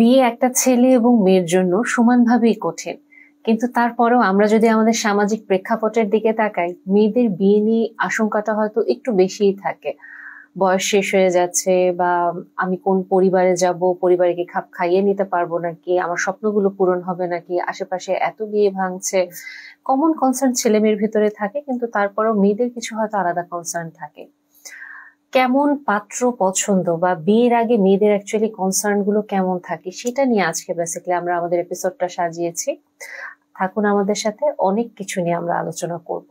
বিয়ে একটা ছেলে এবং মেয়ের জন্য সমানভাবেই কঠিন, কিন্তু তারপরেও আমরা যদি আমাদের সামাজিক প্রেক্ষাপটের দিকে তাকাই, মেয়েদের বিয়ে নিয়ে আশঙ্কাটা হয়তো একটু বেশিই থাকে। বয়স শেষ হয়ে যাচ্ছে, বা আমি কোন পরিবারে যাব, পরিবারে কি খাপ খাইয়ে নিতে পারবো নাকি, আমার স্বপ্নগুলো পূরণ হবে নাকি, আশেপাশে এত বিয়ে ভাঙছে। কমন কনসার্ন ছেলে মেয়ের ভিতরে থাকে, কিন্তু তারপরেও মেয়েদের কিছু হয়তো আলাদা কনসার্ন থাকে। কেমন পাত্র পছন্দ বা বিয়ের আগে মেয়েদের অ্যাকচুয়ালি কনসার্ন গুলো কেমন থাকে, সেটা নিয়ে আজকে বেসিক্যালি আমরা আমাদের এপিসোডটা সাজিয়েছি। থাকুন আমাদের সাথে, অনেক কিছু নিয়ে আমরা আলোচনা করব।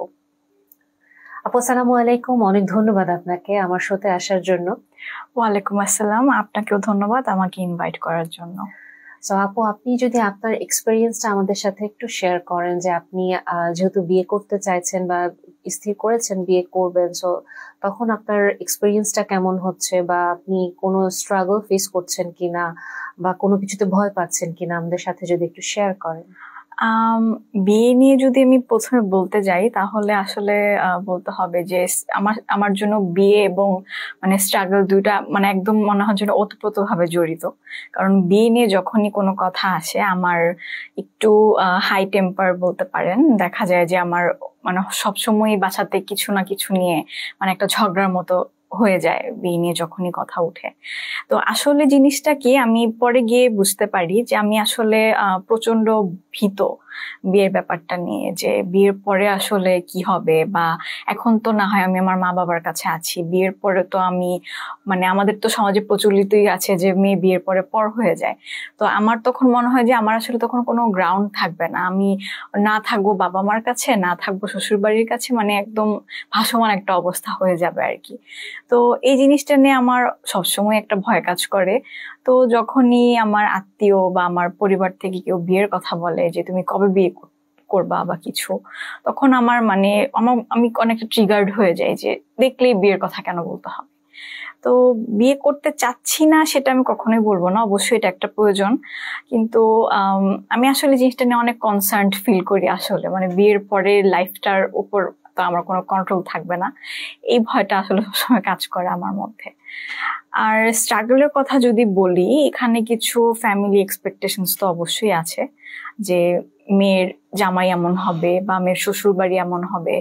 আপু আসসালামু আলাইকুম, অনেক ধন্যবাদ আপনাকে আমার সাথে আসার জন্য। ওয়ালাইকুম আসসালাম, আপনাকেও ধন্যবাদ আমাকে ইনভাইট করার জন্য। সো আপু, আপনি যদি আপনার এক্সপেরিয়েন্সটা আমাদের সাথে একটু শেয়ার করেন, যে আপনি যেহেতু বিয়ে করতে চাইছেন বা স্থির করেছেন বিয়ে করবেন, সো তখন আপনার এক্সপেরিয়েন্সটা কেমন হচ্ছে, বা আপনি কোনো স্ট্রাগল ফেস করছেন কিনা, বা কোনো কিছুতে ভয় পাচ্ছেন কিনা, আমাদের সাথে যদি একটু শেয়ার করেন। বিয়ে নিয়ে যদি আমি প্রথমে বলতে যাই তাহলে আসলে বলতে হবে যে আমার আমার জন্য বিয়ে এবং মানে স্ট্রাগল দুইটা মানে একদম মনে হয় যেন ওতপ্রোত ভাবে জড়িত। কারণ বিয়ে নিয়ে যখনই কোনো কথা আসে আমার একটু হাই টেম্পার বলতে পারেন, দেখা যায় যে আমার মানে সবসময় বাসাতে কিছু না কিছু নিয়ে মানে একটা ঝগড়ার মতো হয়ে যায় বিয়ে নিয়ে যখনই কথা উঠে। তো আসলে জিনিসটা কি, আমি পরে গিয়ে বুঝতে পারি যে আমি আসলে প্রচন্ড ভীত বিয়ের ব্যাপারটা নিয়ে, যে বিয়ের পরে আসলে কি হবে, বা এখন তো না হয় আমি আমার মা বাবার কাছে আছি, বিয়ের পরে তো আমি মানে আমাদের তো সমাজে প্রচলিতই আছে যে মেয়ে বিয়ের পরে পর হয়ে যায়। তো আমার তখন মনে হয় যে আমার আসলে তখন কোনো গ্রাউন্ড থাকবে না, আমি না থাকবো বাবা মার কাছে, না থাকবো শ্বশুর বাড়ির কাছে, মানে একদম ভাসমান একটা অবস্থা হয়ে যাবে আর কি। তো এই জিনিসটা নিয়ে আমার সবসময় একটা ভয় কাজ করে। তো যখনই আমার আত্মীয় বা আমার পরিবার থেকে কেউ বিয়ের কথা বলে যে তুমি কবে বিয়ে করবা বা কিছু, তখন আমার মানে আমি অনেকটা ট্রিগার্ড হয়ে যাই, যে দেখলেই বিয়ের কথা কেন বলতে হবে। তো বিয়ে করতে চাচ্ছি না সেটা আমি কখনোই বলবো না, অবশ্যই এটা একটা প্রয়োজন, কিন্তু আমি আসলে জিনিসটা নিয়ে অনেক কনসার্নড ফিল করি। আসলে মানে বিয়ের পরে লাইফটার উপর তো আমার কোনো কন্ট্রোল থাকবে না, এই ভয়টা আসলে সবসময় কাজ করে আমার মধ্যে। আর স্ট্রাগলের কথা যদি বলি, এখানে কিছু ফ্যামিলি এক্সপেকটেশনস তো অবশ্যই আছে, যে মেয়ের জামাই এমন হবে বা মেয়ের শ্বশুর বাড়ি এমন হবে।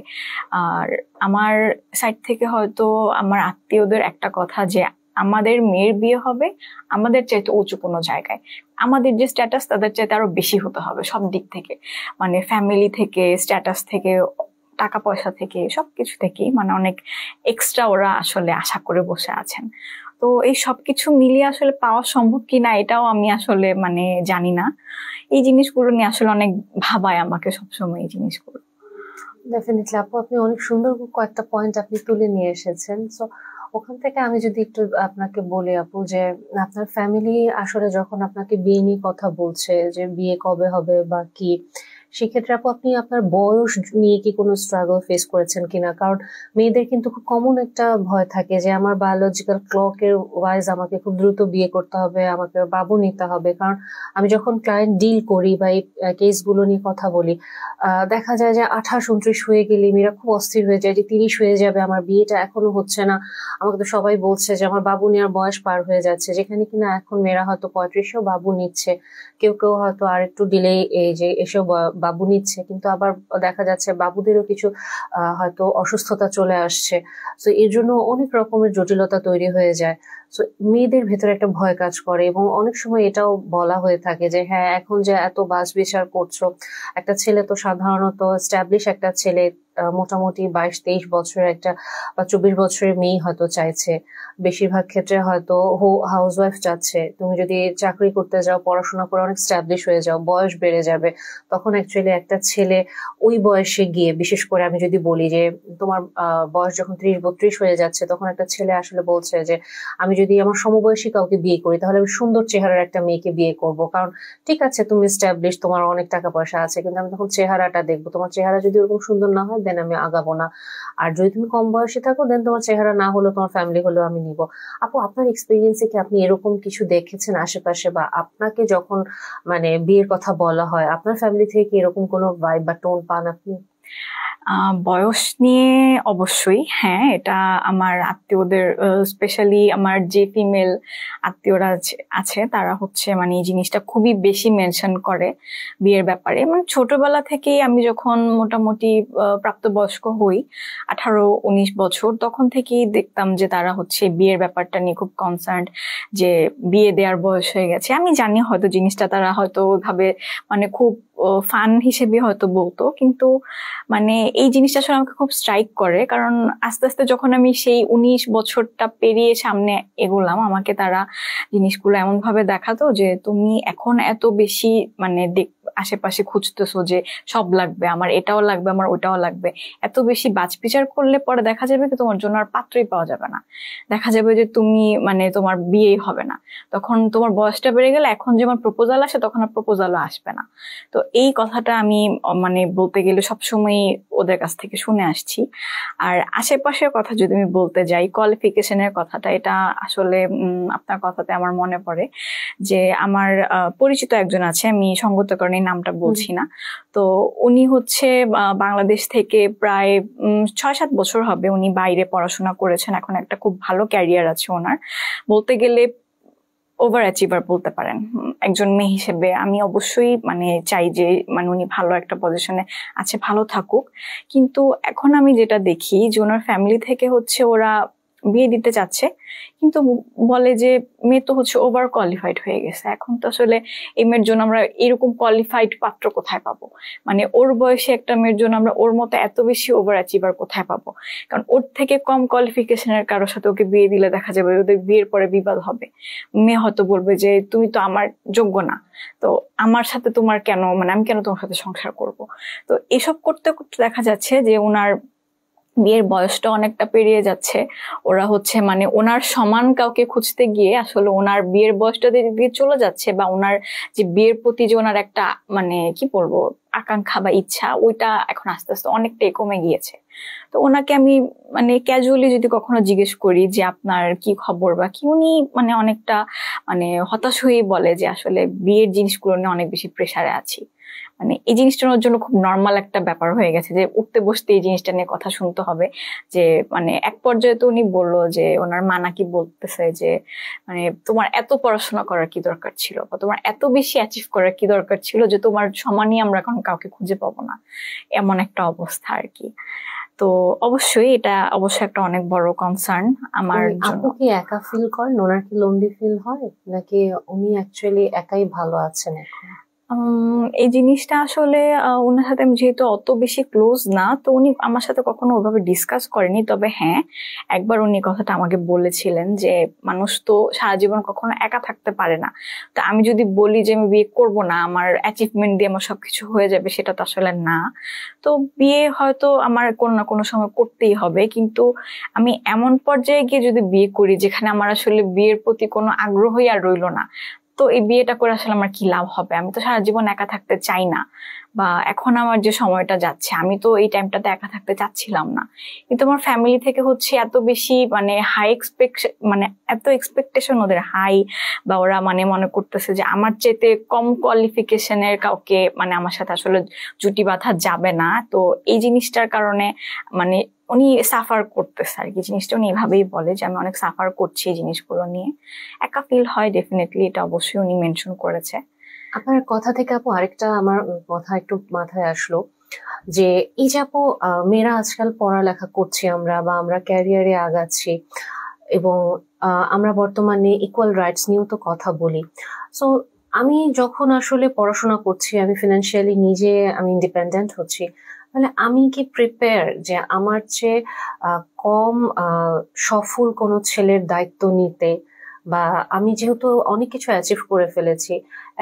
আর আমার সাইড থেকে হয়তো আমার আত্মীয়দের একটা কথা, যে আমাদের মেয়ের বিয়ে হবে আমাদের চাইতে উঁচু কোনো জায়গায়, আমাদের যে স্ট্যাটাস তাদের চাইতে আরো বেশি হতে হবে সব দিক থেকে, মানে ফ্যামিলি থেকে, স্ট্যাটাস থেকে, টাকা পয়সা থেকে, সবকিছু থেকেই মানে অনেক এক্সট্রা ওরা আসলে আশা করে বসে আছেন। তো এই সবকিছু মিলিয়ে আসলে পাওয়া সম্ভব কিনা এটাও আমি আসলে মানে জানি না। এই জিনিসগুলো নিয়ে আসলে অনেক ভাবায় আমাকে সবসময় এই জিনিসগুলো। ডেফিনেটলি আপু, আপনি অনেক সুন্দর কয়েকটা পয়েন্ট আপনি তুলে নিয়ে এসেছেন। সো ওখান থেকে আমি যদি একটু আপনাকে বলি আপু, যে আপনার ফ্যামিলি আসলে যখন আপনাকে বিয়ে নিয়ে কথা বলছে, যে বিয়ে কবে হবে বা কি, সেক্ষেত্রে আপু আপনি আপনার বয়স নিয়ে কি কোনো স্ট্রাগল ফেস করেছেন কিনা? কারণ মেয়েদের কিন্তু খুব কমন একটা ভয় থাকে, যে আমার বায়োলজিক্যাল ক্লকের ওয়াইজ আমাকে খুব দ্রুত বিয়ে করতে হবে, আমাকে বাবু নিতে হবে। কারণ আমি যখন ক্লায়েন্ট ডিল করি বা এই কেসগুলো নিয়ে কথা বলি, দেখা যায় যে 28-29 হয়ে গেলে মেয়েরা খুব অস্থির হয়ে যায়, যে 30 হয়ে যাবে, আমার বিয়েটা এখনো হচ্ছে না, আমাকে তো সবাই বলছে যে আমার বাবু নেওয়ার বয়স পার হয়ে যাচ্ছে। যেখানে কিনা এখন মেয়েরা হয়তো 35-এও বাবু নিচ্ছে, কেউ কেউ হয়তো আর একটু ডিলে এই যে এসেও বাবু নিচ্ছে, কিন্তু আবার দেখা যাচ্ছে বাবুদেরও কিছু হয়তো অসুস্থতা চলে আসছে। তো এর জন্য অনেক রকমের জটিলতা তৈরি হয়ে যায়। তো মেয়েদের ভেতরে একটা ভয় কাজ করে, এবং অনেক সময় এটাও বলা হয়ে থাকে যে হ্যাঁ, এখন যে এত বাছ বিচার করছো, একটা ছেলে তো সাধারণত স্ট্যাবলিশ একটা ছেলে মোটামুটি 22-23 বছরের একটা বা 24 বছরের মেয়ে হয়তো চাইছে। বেশিরভাগ ক্ষেত্রে হয়তো হাউস ওয়াইফ চাচ্ছে। তুমি যদি চাকরি করতে যাও, পড়াশোনা করে অনেক স্ট্যাবলিশ হয়ে যাও, বয়স বেড়ে যাবে, তখন অ্যাকচুয়ালি একটা ছেলে ওই বয়সে গিয়ে, বিশেষ করে আমি যদি বলি যে তোমার বয়স যখন 30-32 হয়ে যাচ্ছে, তখন একটা ছেলে আসলে বলছে যে আমি যদি আমার সমবয়সী কাউকে বিয়ে করি, তাহলে আমি সুন্দর চেহারার একটা মেয়েকে বিয়ে করব। কারণ ঠিক আছে, তুমি স্ট্যাবলিশ, তোমার অনেক টাকা পয়সা আছে, কিন্তু আমি তখন চেহারাটা দেখবো, তোমার চেহারা যদি ওরকম সুন্দর না হয়, দেন আমি আগাবো না। আর যদি তুমি কম বয়সে থাকো, দেন তোমার চেহারা না হলেও তোমার ফ্যামিলি হলেও আমি নিব। আপু, আপনার এক্সপিরিয়েন্সে কি আপনি এরকম কিছু দেখেছেন আশেপাশে, বা আপনাকে যখন মানে বিয়ের কথা বলা হয়, আপনার ফ্যামিলি থেকে কি এরকম কোনো ভাইব বা টোন পান আপনি? বয়স নিয়ে অবশ্যই হ্যাঁ, এটা আমার আত্মীয়দের, স্পেশালি আমার যে ফিমেল আত্মীয়রা আছে তারা হচ্ছে মানে এই জিনিসটা খুবই বেশি মেনশন করে বিয়ের ব্যাপারে। মানে ছোটবেলা থেকেই আমি যখন মোটামুটি প্রাপ্তবয়স্ক হই, 18-19 বছর, তখন থেকেই দেখতাম যে তারা হচ্ছে বিয়ের ব্যাপারটা নিয়ে খুব কনসার্ন, যে বিয়ে দেওয়ার বয়স হয়ে গেছে। আমি জানি হয়তো জিনিসটা তারা হয়তো ওইভাবে মানে খুব ফান হিসেবে হয়তো বলতো, কিন্তু মানে এই জিনিসটা আসলে আমাকে খুব স্ট্রাইক করে, কারণ আস্তে আস্তে যখন আমি সেই 19 বছরটা পেরিয়ে সামনে এগোলাম, আমাকে তারা জিনিসগুলো এমন ভাবে দেখাতো যে তুমি এখন এত বেশি মানে আশেপাশে খুঁজতেছো যে সব লাগবে, আমার এটাও লাগবে, আমার ওটাও লাগবে, এত বেশি বাছবিচার করলে পরে দেখা যাবে কি তোমার জন্য আর পাত্রই পাওয়া যাবে না, দেখা যাবে যে তুমি মানে তোমার বিয়েই হবে না, তখন তোমার বয়সটা বেড়ে গেলে এখন যেমন প্রপোজাল আসে তখন আর প্রপোজালও আসবে না। তো এই কথাটা আমি মানে বলতে গেলে সবসময় ওদের কাছ থেকে শুনে আসছি। আর আশেপাশের কথা যদি আমি বলতে যাই, কোয়ালিফিকেশনের কথাটা, এটা আসলে আপনার কথাতে আমার মনে পড়ে যে আমার পরিচিত একজন আছে, আমি সঙ্গত কারণে নামটা বলছি না। তো উনি হচ্ছে বাংলাদেশ থেকে প্রায় 6-7 বছর হবে উনি বাইরে পড়াশোনা করেছেন, এখন একটা খুব ভালো ক্যারিয়ার আছে ওনার, বলতে গেলে ওভার অ্যাচিভার বলতে পারেন। একজন মেয়ে হিসেবে আমি অবশ্যই মানে চাই যে মানে উনি ভালো একটা পজিশনে আছে, ভালো থাকুক। কিন্তু এখন আমি যেটা দেখি যে ওনার ফ্যামিলি থেকে হচ্ছে ওরা বিয়ে দিতে চাচ্ছে, কিন্তু বলে যে মেয়ে তো হচ্ছে ওভার কোয়ালিফাইড হয়ে গেছে, এখন তো আসলে এই মেয়ের জন্য আমরা এরকম কোয়ালিফাইড পাত্র কোথায় পাবো, মানে ওর বয়সে একটা মেয়ের জন্য আমরা ওর মতো এত বেশি ওভার অ্যাচিভার কোথায় পাবো, কারণ ওর থেকে কম কোয়ালিফিকেশনের কারোর সাথে ওকে বিয়ে দিলে দেখা যাবে ওদের বিয়ের পরে বিবাদ হবে। মেয়ে হয়তো বলবে যে তুমি তো আমার যোগ্য না, তো আমার সাথে তোমার কেন, মানে আমি কেন তোমার সাথে সংসার করব। তো এসব করতে করতে দেখা যাচ্ছে যে ওনার বিয়ের বয়সটা অনেকটা পেরিয়ে যাচ্ছে, ওরা হচ্ছে মানে ওনার সমান কাউকে খুঁজতে গিয়ে আসলে ওনার বিয়ের বয়সটা দিয়ে চলে যাচ্ছে, বা ওনার যে বিয়ের প্রতি যে ওনার একটা মানে কি বলবো আকাঙ্ক্ষা বা ইচ্ছা, ওইটা এখন আস্তে আস্তে অনেকটাই কমে গিয়েছে। তো ওনাকে আমি মানে ক্যাজুয়ালি যদি কখনো জিজ্ঞেস করি যে আপনার কি খবর বা কি, উনি মানে অনেকটা মানে হতাশ হয়ে বলে যে আসলে বিয়ের জিনিসগুলো নিয়ে অনেক বেশি প্রেসারে আছি। মানে এই জিনিসটা ওর জন্য খুব নর্মাল একটা ব্যাপার হয়ে গেছে যে উঠতে বসতে এই জিনিসটা নিয়ে কথা শুনতে হবে। যে মানে এক পর্যায়ে তো উনি বললো যে ওনার মা নাকি বলতেছে যে মানে তোমার এত পড়াশোনা করার কি দরকার ছিল, বা তোমার এত বেশি অ্যাচিভ করার কি দরকার ছিল যে তোমার সমানই আমরা এখন কাউকে খুঁজে পাবো না, এমন একটা অবস্থা আর কি। তো অবশ্যই এটা অবশ্যই একটা অনেক বড় কনসার্ন আমার জন্য। আপু কি একা ফিল করেন? ওনার কি লোনলি ফিল হয়, নাকি উনি অ্যাকচুয়ালি একাই ভালো আছেন এখন? এই জিনিসটা আসলে ওনার সাথে আমি যেহেতু অত বেশি ক্লোজ না, তো উনি আমার সাথে কখনো ওইভাবে ডিসকাস করেনি। তবে হ্যাঁ, একবার উনি কথাটা আমাকে বলেছিলেন যে মানুষ তো সারা জীবন কখনো একা থাকতে পারে না। তো আমি যদি বলি যে আমি বিয়ে করব না, আমার অ্যাচিভমেন্ট দিয়ে আমার সবকিছু হয়ে যাবে, সেটা তো আসলে না। তো বিয়ে হয়তো আমার কোনো না কোনো সময় করতেই হবে, কিন্তু আমি এমন পর্যায়ে গিয়ে যদি বিয়ে করি যেখানে আমার আসলে বিয়ের প্রতি কোনো আগ্রহই আর রইলো না, তো এই বিয়েটা করে আসলে আমার কি লাভ হবে? আমি তো সারা জীবন একা থাকতে চাই না, বা এখন আমার যে সময়টা যাচ্ছে আমি তো এই টাইমটাতে একা থাকতে চাচ্ছিলাম না। কিন্তু আমার ফ্যামিলি থেকে হচ্ছে এত বেশি মানে মানে এত এক্সপেকটেশন ওদের হাই, বা ওরা মানে মনে করতেছে যে আমার চাইতে কম কোয়ালিফিকেশনের কাউকে মানে আমার সাথে আসলে জুটি বাঁধা যাবে না। তো এই জিনিসটার কারণে মানে উনি সাফার করতেছে আর কি, জিনিসটা উনি এভাবেই বলে যে আমি অনেক সাফার করছি এই জিনিসগুলো নিয়ে, একা ফিল হয় ডেফিনেটলি, এটা অবশ্যই উনি মেনশন করেছে। আপনার কথা থেকে আপু আরেকটা আমার কথা একটু মাথায় আসলো, যে এই যে আপু মেয়েরা আজকাল পড়ালেখা করছি আমরা, বা আমরা ক্যারিয়ারে আগাচ্ছি, এবং আমরা বর্তমানে ইকুয়াল রাইটস নিয়েও তো কথা বলি। সো আমি যখন আসলে পড়াশোনা করছি, আমি ফিনান্সিয়ালি নিজে আমি ইন্ডিপেন্ডেন্ট হচ্ছি, মানে আমি কি প্রিপেয়ার যে আমার চেয়ে কম সফল কোনো ছেলের দায়িত্ব নিতে? বা আমি যেহেতু অনেক কিছু অ্যাচিভ করে ফেলেছি,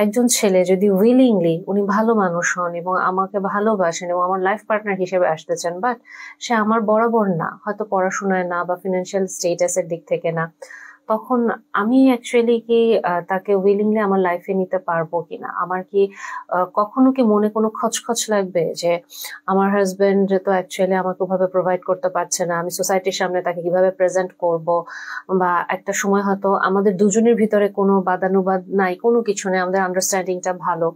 একজন ছেলে যদি উইলিংলি, উনি ভালো মানুষ হন এবং আমাকে ভালোবাসেন এবং আমার লাইফ পার্টনার হিসেবে আসতে চান, বাট সে আমার বরাবর না, হয়তো পড়াশোনায় না বা ফিনান্সিয়াল স্টেটাসের দিক থেকে না, তখন আমি অ্যাকচুয়ালি কি তাকে উইলিংলি আমার লাইফে নিতে পারবো কিনা, আমার কি কখনো কি মনে কোনো খচখচ লাগবে যে আমার হাজবেন্ড তো অ্যাকচুয়ালি আমাকে ওভাবে প্রোভাইড করতে পারছে না, আমি সোসাইটির সামনে তাকে কিভাবে প্রেজেন্ট করব, বা একটা সময় হয়তো আমাদের দুজনের ভিতরে কোনো বাদানুবাদ নাই, কোনো কিছু নেই, আমাদের আন্ডারস্ট্যান্ডিংটা ভালো,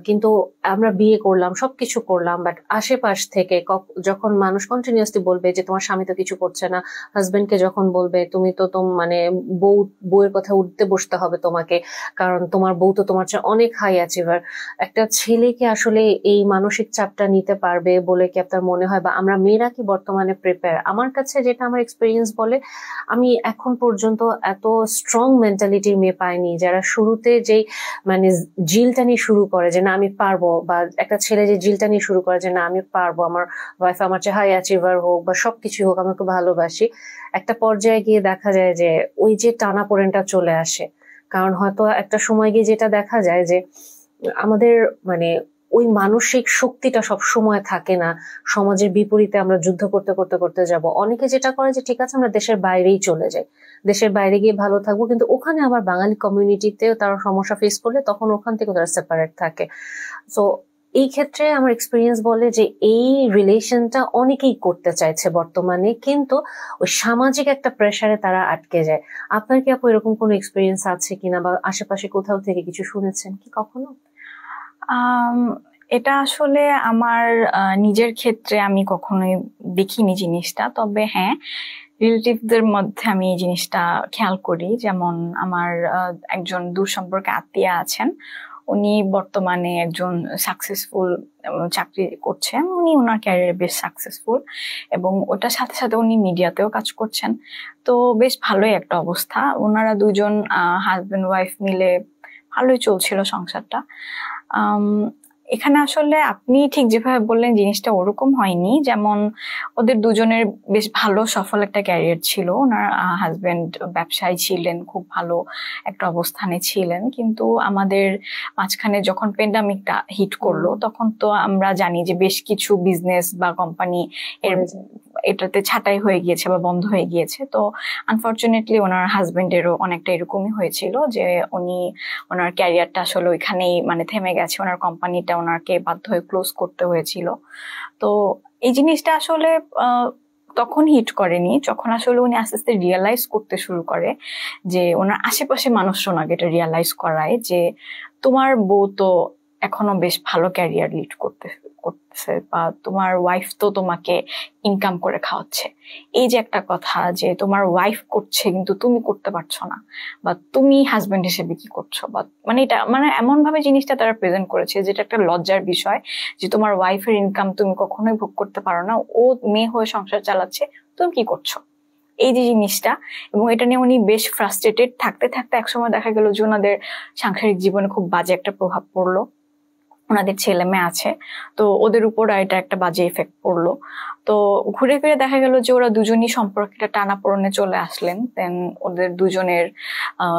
কিন্তু আমরা বিয়ে করলাম, সবকিছু করলাম, বাট আশেপাশ থেকে যখন মানুষ কন্টিনিউয়াসলি বলবে যে তোমার স্বামী তো কিছু করছে না, হাজবেন্ডকে যখন বলবে তুমি তো মানে বউয়ের কথা উঠতে বসতে হবে তোমাকে, কারণ তোমার বউ তো তোমার চেয়ে অনেক হাই অ্যাচিভার, একটা ছেলে কি আসলে এই মানসিক চাপটা নিতে পারবে বলে কি আপনার মনে হয়? বা আমরা মেয়েরা কি বর্তমানে প্রিপেয়ার? আমার কাছে যেটা আমার এক্সপিরিয়েন্স বলে, আমি এখন পর্যন্ত এত স্ট্রং মেন্টালিটির মেয়ে পাইনি যারা শুরুতে যেই মানে জিলটা নিয়ে শুরু করে যে না আমি পারবো, বা একটা ছেলে যে জিলটা নিয়ে শুরু করে যে না আমি পারবো, আমার ওয়াইফ আমার চেয়ে হাই অ্যাচিভার হোক বা সবকিছু হোক, আমি ওকে ভালোবাসি, একটা পর্যায়ে গিয়ে দেখা যায় যে ওই যে টানাপোড়েনটা চলে আসে। কারণ হয়তো একটা সময় গিয়ে যেটা দেখা যায় যে আমাদের মানে ওই মানসিক শক্তিটা সব সময় থাকে না, সমাজের বিপরীতে আমরা যুদ্ধ করতে করতে করতে যাব। অনেকে যেটা করে যে ঠিক আছে আমরা দেশের বাইরেই চলে যাই, দেশের বাইরে গিয়ে ভালো থাকবো, কিন্তু ওখানে আবার বাঙালি কমিউনিটিতেও তারা সমস্যা ফেস করলে তখন ওখান থেকে তারা সেপারেট থাকে। তো এই ক্ষেত্রে আমার এক্সপিরিয়েন্স বলে যে এই রিলেশনটা অনেকেই করতে চাইছে বর্তমানে, কিন্তু ওই সামাজিক একটা প্রেসারে তারা আটকে যায়। আপনার কি আপু এরকম কোনো এক্সপিরিয়েন্স আছে কিনা, বা আশেপাশে কোথাও থেকে কিছু শুনেছেন কি কখনো? আম, এটা আসলে আমার নিজের ক্ষেত্রে আমি কখনোই দেখিনি জিনিসটা, তবে হ্যাঁ রিলেটিভদের মধ্যে আমি এই জিনিসটা খেয়াল করি। যেমন আমার একজন দূর সম্পর্কে আত্মীয়া আছেন, উনি বর্তমানে একজন সাকসেসফুল চাকরি করছেন, উনি ওনার ক্যারিয়ারে বেশ সাকসেসফুল এবং ওটার সাথে সাথে উনি মিডিয়াতেও কাজ করছেন। তো বেশ ভালোই একটা অবস্থা, ওনারা দুজন হাজবেন্ড ওয়াইফ মিলে ভালোই চলছিল সংসারটা। আম, এখানে আসলে আপনি ঠিক যেভাবে বললেন জিনিসটা ওরকম হয়নি। যেমন ওদের দুজনের বেশ ভালো সফল একটা ক্যারিয়ার ছিল, ওনার হাজবেন্ড ব্যবসায়ী ছিলেন, খুব ভালো একটা অবস্থানে ছিলেন, কিন্তু আমাদের মাঝখানে যখন প্যান্ডামিকটা হিট করলো তখন তো আমরা জানি যে বেশ কিছু বিজনেস বা কোম্পানি এর এটাতে ছাঁটাই হয়ে গিয়েছে বা বন্ধ হয়ে গিয়েছে। তো আনফরচুনেটলি ওনার হাজবেন্ডেরও অনেকটা এরকমই হয়েছিল যে উনি ওনার ক্যারিয়ারটা আসলে ওইখানেই মানে থেমে গেছে, ওনার কোম্পানিটা ওনাকে বাধ্য হয়ে ক্লোজ করতে হয়েছিল। তো এই জিনিসটা আসলে তখন হিট করেনি, যখন আসলে উনি আস্তে আস্তে রিয়েলাইজ করতে শুরু করে, যে ওনার আশেপাশে মানুষজন ওনাকে এটা রিয়েলাইজ করায় যে তোমার বউ তো এখনো বেশ ভালো ক্যারিয়ার লিড করতেছে, বা তোমার ওয়াইফ তো তোমাকে ইনকাম করে খাওয়াচ্ছে। এই যে একটা কথা যে তোমার ওয়াইফ করছে কিন্তু তুমি করতে পারছো না, বা তুমি হাজবেন্ড হিসেবে কি করছো, বা মানে এটা মানে এমন ভাবে জিনিসটা তারা প্রেজেন্ট করেছে যেটা একটা লজ্জার বিষয়, যে তোমার ওয়াইফের ইনকাম তুমি কখনোই ভোগ করতে পারো না, ও মেয়ে হয়ে সংসার চালাচ্ছে, তুমি কি করছো, এই যে জিনিসটা। এবং এটা নিয়ে উনি বেশ ফ্রাস্ট্রেটেড থাকতে থাকতে একসময় দেখা গেল যে ওনাদের সাংসারিক জীবনে খুব বাজে একটা প্রভাব পড়লো। ওনাদের ছেলে মেয়ে আছে, তো ওদের উপর এটা একটা বাজে এফেক্ট পড়লো। তো ঘুরে ফিরে দেখা গেল যে ওরা দুজনই সম্পর্কটা টানাপোড়েনে চলে আসলেন। দেন ওদের দুজনের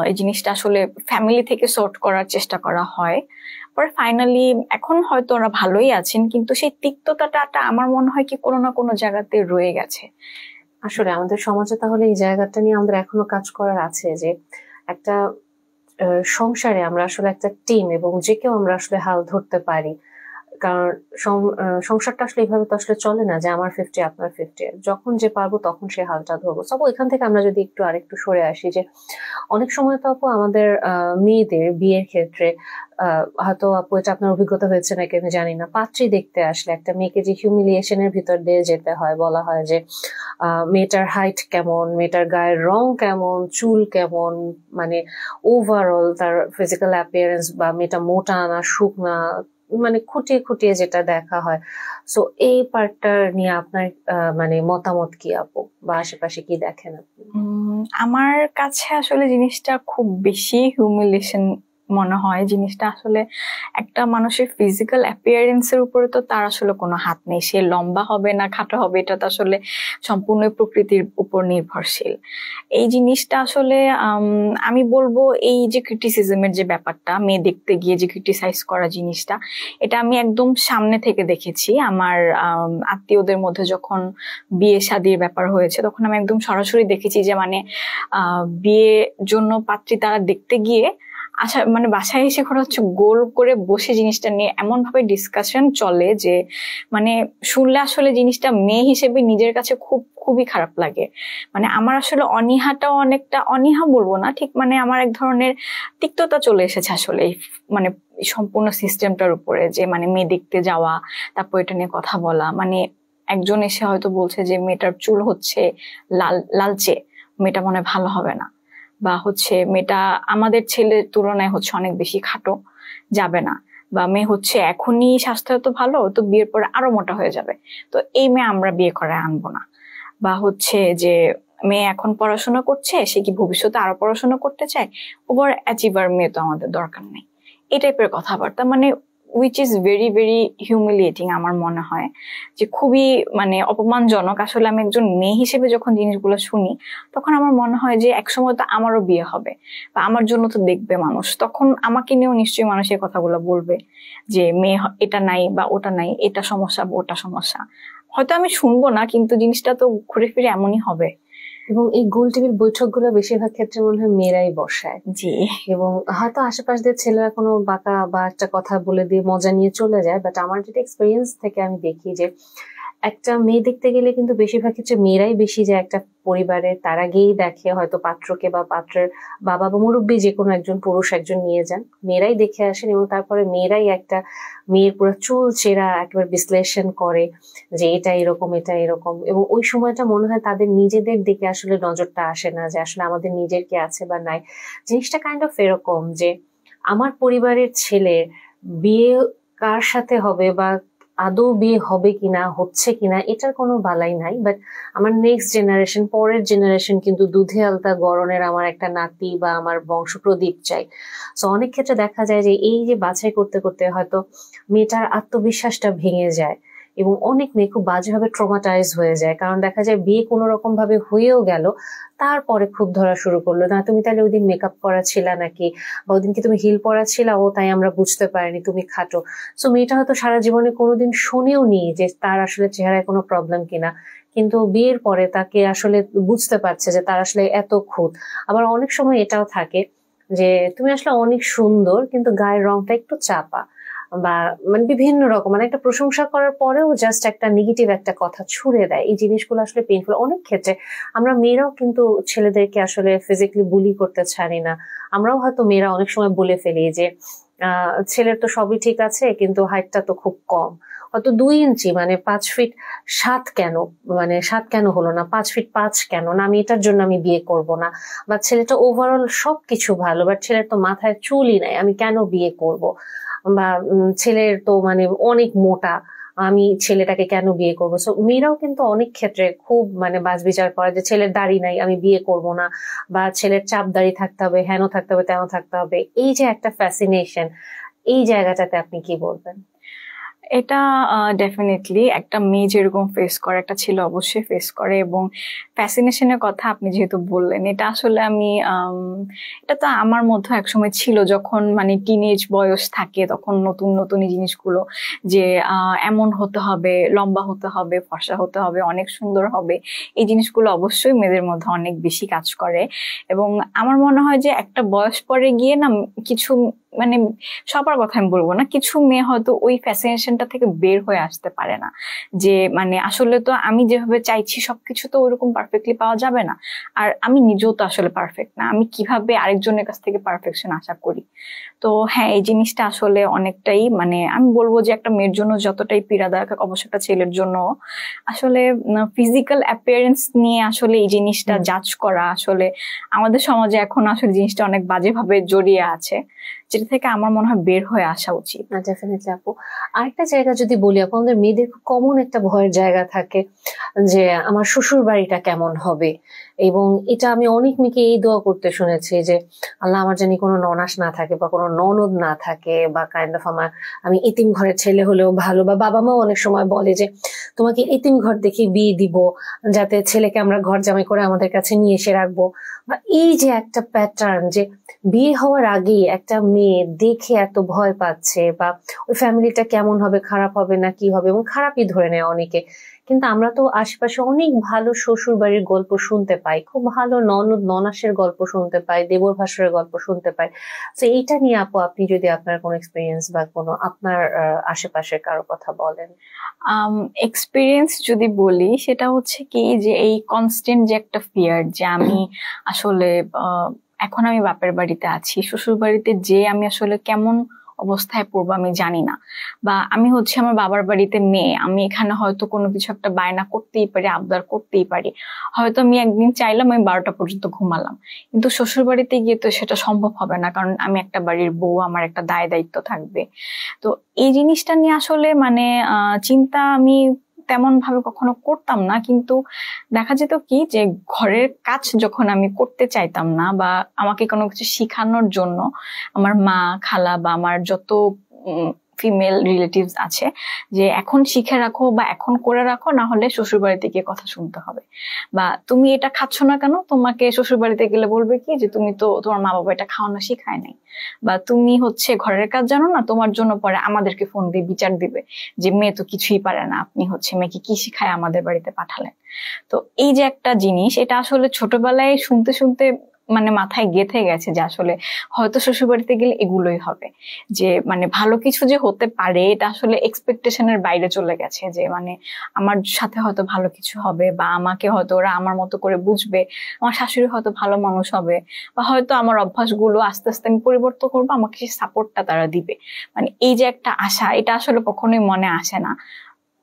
এই জিনিসটা আসলে ফ্যামিলি থেকে সর্ট করার চেষ্টা করা হয়, পরে ফাইনালি এখন হয়তো ওরা ভালোই আছেন, কিন্তু সেই তিক্ততাটা আমার মনে হয় কি কোনো না কোনো জায়গাতে রয়ে গেছে। আসলে আমাদের সমাজে তাহলে এই জায়গাটা নিয়ে আমাদের এখনো কাজ করার আছে, যে একটা সংসারে আমরা আসলে একটা টিম, এবং যে কেউ আমরা আসলে হাল ধরতে পারি। কারণ সংসারটা আসলে এইভাবে তো আসলে চলে না যে আমার 50 আপনার 50, যখন যে পারবো তখন সে হালটা ধরবো। সব এখান থেকে আমরা যদি একটু আরেকটু সরে আসি, যে অনেক সময় তো আপু আমাদের মেয়েদের বিয়ের ক্ষেত্রে হয়তো আপু এটা আপনার অভিজ্ঞতা হয়েছে নাকি আমি জানি না, পাত্রী দেখতে আসলে একটা মেয়েকে যে হিউমিলিয়েশনের ভিতর দিয়ে যেতে হয়, বলা হয় যে মেয়েটার হাইট কেমন, মেয়েটার গায়ের রং কেমন, চুল কেমন, মানে ওভারঅল তার ফিজিক্যাল অ্যাপিয়ারেন্স, বা মেয়েটা মোটা না শুকনা, মানে খুঁটিয়ে খুঁটিয়ে যেটা দেখা হয়। সো এই পার্টটা নিয়ে আপনার মানে মতামত কি আপু, বা আশেপাশে কি দেখেন আপনি? আমার কাছে আসলে জিনিসটা খুব বেশি হিউমিলিয়েশন মনে হয় জিনিসটা আসলে একটা মানুষের ফিজিক্যাল অ্যাপিয়ারেন্সের উপরে তো তার আসলে কোনো হাত নেই, সে লম্বা হবে না খাটো হবে এটা তো আসলে সম্পূর্ণ প্রকৃতির উপর নির্ভরশীল। এই জিনিসটা আসলে আমি বলবো এই যে ক্রিটিসিজমের যে ব্যাপারটা, মেয়ে দেখতে গিয়ে যে ক্রিটিসাইজ করা জিনিসটা, এটা আমি একদম সামনে থেকে দেখেছি। আমার আত্মীয়দের মধ্যে যখন বিয়ে শাদীর ব্যাপার হয়েছে তখন আমি একদম সরাসরি দেখেছি যে মানে বিয়ের জন্য পাত্রী তারা দেখতে গিয়ে আশা মানে বাসায় এসে করা হচ্ছে গোল করে বসে জিনিসটা নিয়ে এমন ভাবে ডিসকাশন চলে যে মানে শুনলে আসলে জিনিসটা মেয়ে হিসেবে নিজের কাছে খুবই খারাপ লাগে। মানে আমার আসলে অনীহাটাও অনেকটা, অনীহা বলবো না ঠিক, মানে আমার এক ধরনের তিক্ততা চলে এসেছে আসলে মানে সম্পূর্ণ সিস্টেমটার উপরে, যে মানে মেয়ে দেখতে যাওয়া, তারপর এটা নিয়ে কথা বলা। মানে একজন এসে হয়তো বলছে যে মেয়েটার চুল হচ্ছে লালচে, মেয়েটা মনে হয় ভালো হবে না, বা হচ্ছে মেয়েটা আমাদের ছেলের তুলনায় হচ্ছে অনেক বেশি খাটো, যাবে না, বা মেয়ে হচ্ছে এখনই স্বাস্থ্য তো ভালো, তো বিয়ের পরে আরো মোটা হয়ে যাবে, তো এই মেয়ে আমরা বিয়ে করে আনবো না, বা হচ্ছে যে মেয়ে এখন পড়াশোনা করছে, সে কি ভবিষ্যতে আরো পড়াশোনা করতে চায়, ওভার অ্যাচিভার মেয়ে তো আমাদের দরকার নেই, এই টাইপের কথাবার্তা। মানে which is very very humiliating আমার মনে হয়, যে খুবই মানে অপমানজনক। আসলে আমি একজন মেয়ে হিসেবে যখন জিনিসগুলো শুনি তখন আমার মনে হয় যে একসময় তো আমারও বিয়ে হবে বা আমার জন্য তো দেখবে মানুষ, তখন আমাকে নিয়েও নিশ্চয়ই মানুষ এই কথাগুলো বলবে যে মেয়ে এটা নাই বা ওটা নাই, এটা সমস্যা বা ওটা সমস্যা। হয়তো আমি শুনবো না, কিন্তু জিনিসটা তো ঘুরে ফিরে এমনই হবে। এবং এই গোল টেবিল বৈঠকগুলো বেশিরভাগ ক্ষেত্রে মনে হয় মেয়েরাই বসায়। জি। এবং হয়তো আশেপাশ দিয়ে ছেলেরা কোনো বাঁকা বা একটা কথা বলে দিয়ে মজা নিয়ে চলে যায়, বাট আমার যেটা এক্সপিরিয়েন্স থেকে আমি দেখি যে একটা মেয়ে দেখতে গেলে কিন্তু বেশিরভাগ ক্ষেত্রে মেয়েরাই বেশি যায় একটা পরিবারে, তারা গিয়েই দেখে হয়তো পাত্রকে বা পাত্রের বাবা বা মুরব্বী যে কোনো একজন পুরুষ একজন নিয়ে যান, মেয়েরাই দেখে আসেন এবং তারপরে মেয়েরাই একটা মেয়ের পুরো চুল চেরা একেবারে বিশ্লেষণ করে যে এটা এরকম এটা এরকম। এবং ওই সময়টা মনে হয় তাদের নিজেদের দিকে আসলে নজরটা আসে না যে আসলে আমাদের নিজের কি আছে বা নাই। জিনিসটা কাইন্ড অফ এরকম যে আমার পরিবারের ছেলে বিয়ে কার সাথে হবে বা আদৌ বিয়ে হবে কিনা হচ্ছে কিনা এটার কোনো বালাই নাই, বাট আমার নেক্সট জেনারেশন পরের জেনারেশন কিন্তু দুধে আলতা গড়নের আমার একটা নাতি বা আমার বংশ প্রদীপ চাই। তো অনেক ক্ষেত্রে দেখা যায় যে এই যে বাছাই করতে করতে হয়তো মেয়েটার আত্মবিশ্বাসটা ভেঙে যায় এবং অনেক মেয়ে খুব বাজেভাবে ট্রমাটাইজ হয়ে যায়, কারণ দেখা যায় বিয়ে কোনো রকম ভাবে হয়েও গেল, তারপরে খুব ধরা শুরু করলো না তুমি তাহলে ওই দিন মেকআপ করা ছিল নাকি, বা ওই দিন কি তুমি হিল পরা ছিল, ও তাই আমরা বুঝতে পারিনি তুমি খাটো। সো মেয়েটা হয়তো সারা জীবনে কোনোদিন শুনেও নি যে তার আসলে চেহারায় কোনো প্রবলেম কিনা, কিন্তু বিয়ের পরে তাকে আসলে বুঝতে পারছে যে তার আসলে এত খুঁত। আবার অনেক সময় এটাও থাকে যে তুমি আসলে অনেক সুন্দর কিন্তু গায়ের রংটা একটু চাপা, বা মানে বিভিন্ন রকম মানে একটা প্রশংসা করার পরেও জাস্ট একটা নেগেটিভ একটা কথা ছুড়ে দেয়। এই জিনিসগুলো আসলে পেইনফুল। অনেক ক্ষেত্রে আমরা মেয়েরাও কিন্তু ছেলেদেরকে আসলে ফিজিক্যালি বুলি করতে ছাড়ি না, আমরাও হয়তো মেয়েরা অনেক সময় বলে ফেলি যে ছেলের তো সবই ঠিক আছে কিন্তু হাইটটা তো খুব কম, হয়তো 2 ইঞ্চি মানে 5 ফিট 7 কেন, মানে 7 কেন হলো না, 5 ফিট 5 কেন না, আমি এটার জন্য আমি বিয়ে করব না। বা ছেলেটা ওভারঅল সবকিছু ভালো বাট ছেলের তো মাথায় চুলই নাই, আমি কেন বিয়ে করব। বা ছেলের তো মানে অনেক মোটা, আমি ছেলেটাকে কেন বিয়ে করবো। সো মেয়েরাও কিন্তু অনেক ক্ষেত্রে খুব মানে বাছবিচার করে যে ছেলের দাড়ি নাই আমি বিয়ে করব না, বা ছেলের চাপ দাড়ি থাকতে হবে, হেন থাকতে হবে তেন থাকতে হবে। এই যে একটা ফ্যাসিনেশন, এই জায়গাটাতে আপনি কি বলবেন? এটা ডেফিনেটলি একটা মেয়ে যেরকম ফেস করে একটা ছেলে অবশ্যই ফেস করে। এবং ফ্যাসিনেশনের কথা আপনি যেহেতু বললেন, এটা আসলে আমি এটা তো আমার মধ্যে একসময় ছিল, যখন মানে টিনেজ বয়স থাকে তখন নতুন নতুন এই জিনিসগুলো যে এমন হতে হবে, লম্বা হতে হবে, ফর্সা হতে হবে, অনেক সুন্দর হবে, এই জিনিসগুলো অবশ্যই মেয়েদের মধ্যে অনেক বেশি কাজ করে। এবং আমার মনে হয় যে একটা বয়স পরে গিয়ে না কিছু মানে সবার কথা আমি বলবো না, কিছু মেয়ে হয়তো ওই ফ্যাসিনেশনটা থেকে বের হয়ে আসতে পারে না, যে মানে আসলে তো আমি যেভাবে চাইছি সবকিছু তো ওইরকম পারফেক্টলি পাওয়া যাবে না, আর আমি নিজেও তো আসলে পারফেক্ট না, আমি কিভাবে আরেকজনের কাছ থেকে পারফেকশন আশা করি। তো হ্যাঁ, এই জিনিসটা আসলে অনেকটাই মানে আমি বলবো যে একটা মেয়ের জন্য যতটাই পীড়াদায়ক অবশ্যই একটা ছেলের জন্য আসলে ফিজিক্যাল অ্যাপিয়ারেন্স নিয়ে আসলে এই জিনিসটা জাজ করা আসলে আমাদের সমাজে এখন আসলে জিনিসটা অনেক বাজেভাবে জড়িয়ে আছে, যেটা থেকে আমার মনে হয় বের হয়ে আসা উচিত। ডেফিনেটলি আপু। আরেকটা জায়গা যদি বলি আপু, আমাদের মেয়েদের খুব কমন একটা ভয়ের জায়গা থাকে যে আমার শ্বশুর বাড়িটা কেমন হবে, এবং এটা আমি অনেক মেয়েকে এই দোয়া করতে শুনেছি যে আল্লাহ আমার জানি কোনো ননাস না থাকে বা কোনো ননদ না থাকে, বা কাইন্ড অফ আমি এতিম ঘরের ছেলে হলেও ভালো, বা বাবা মাও অনেক সময় বলে যে তোমাকে এতিম ঘর দেখে বিয়ে দিব, যাতে ছেলেকে আমরা ঘর জামাই করে আমাদের কাছে নিয়ে এসে রাখবো। বা এই যে একটা প্যাটার্ন, যে বিয়ে হওয়ার আগেই একটা মেয়ে দেখে এত ভয় পাচ্ছে, বা ওই ফ্যামিলিটা কেমন হবে, খারাপ হবে না কি হবে, এবং খারাপই ধরে নেয় অনেকে। কিন্তু আমরা তো আশেপাশে অনেক ভালো শ্বশুর বাড়ির গল্প শুনতে পাই, খুব ভালো ননদ ননাসের গল্প শুনতে পাই, দেবর ভাসুরের গল্প শুনতে পাই। তো এইটা নিয়ে আপু আপনি যদি আপনার কোনো এক্সপিরিয়েন্স বা কোনো আপনার আশেপাশে কারো কথা বলেন। এক্সপিরিয়েন্স যদি বলি, সেটা হচ্ছে কি যে এই কনস্ট্যান্ট যে একটা ফিয়ার, যে আমি আসলে এখন আমি বাপের বাড়িতে আছি, শ্বশুর বাড়িতে যে আমি আসলে কেমন অবস্থায় পড়বো আমি জানি না, বা আমি হচ্ছে আমার বাবার বাড়িতে মেয়ে, আমি এখানে হয়তো কোনো কিছু একটা বায়না করতেই পারি, আবদার করতেই পারি, হয়তো আমি একদিন চাইলাম আমি 12টা পর্যন্ত ঘুমালাম, কিন্তু শ্বশুর বাড়িতে গিয়ে তো সেটা সম্ভব হবে না, কারণ আমি একটা বাড়ির বউ, আমার একটা দায় দায়িত্ব থাকবে। তো এই জিনিসটা নিয়ে আসলে মানে চিন্তা আমি তেমন ভাবে কখনো করতাম না, কিন্তু দেখা যেত কি যে ঘরের কাজ যখন আমি করতে চাইতাম না, বা আমাকে কোনো কিছু শিখানোর জন্য আমার মা, খালা বা আমার যত ফিমেল রিলেটিভস আছে, যে এখন শিখে রাখো বা এখন করে রাখো, না হলে শ্বশুর বাড়িতে গিয়ে কথা শুনতে হবে, বা তুমি এটা খাচ্ছ না কেন, তোমাকে শ্বশুর বাড়িতে গেলে বলবে কি যে তুমি তো তোমার মা বাবা এটা খাওয়ানো শিখায় নাই, বা তুমি হচ্ছে ঘরের কাজ জানো না, তোমার জন্য পরে আমাদেরকে ফোন দিয়ে বিচার দিবে যে মেয়ে তো কিছুই পারে না, আপনি হচ্ছে মেয়েকে কি শিখায় আমাদের বাড়িতে পাঠালেন। তো এই যে একটা জিনিস, এটা আসলে ছোটবেলায় শুনতে শুনতে মানে মাথায় গেঁথে গেছে যে আসলে হয়তো শ্বশুর বাড়িতে গেলে এগুলোই হবে, যে মানে ভালো কিছু যে হতে পারে এটা আসলে এক্সপেকটেশনের বাইরে চলে গেছে, যে মানে আমার সাথে হয়তো ভালো কিছু হবে, বা আমাকে হয়তো ওরা আমার মতো করে বুঝবে, আমার শাশুড়ি হয়তো ভালো মানুষ হবে, বা হয়তো আমার অভ্যাসগুলো আস্তে আস্তে আমি পরিবর্তন করবো, আমাকে সেই সাপোর্টটা তারা দিবে। মানে এই যে একটা আশা, এটা আসলে কখনোই মনে আসে না।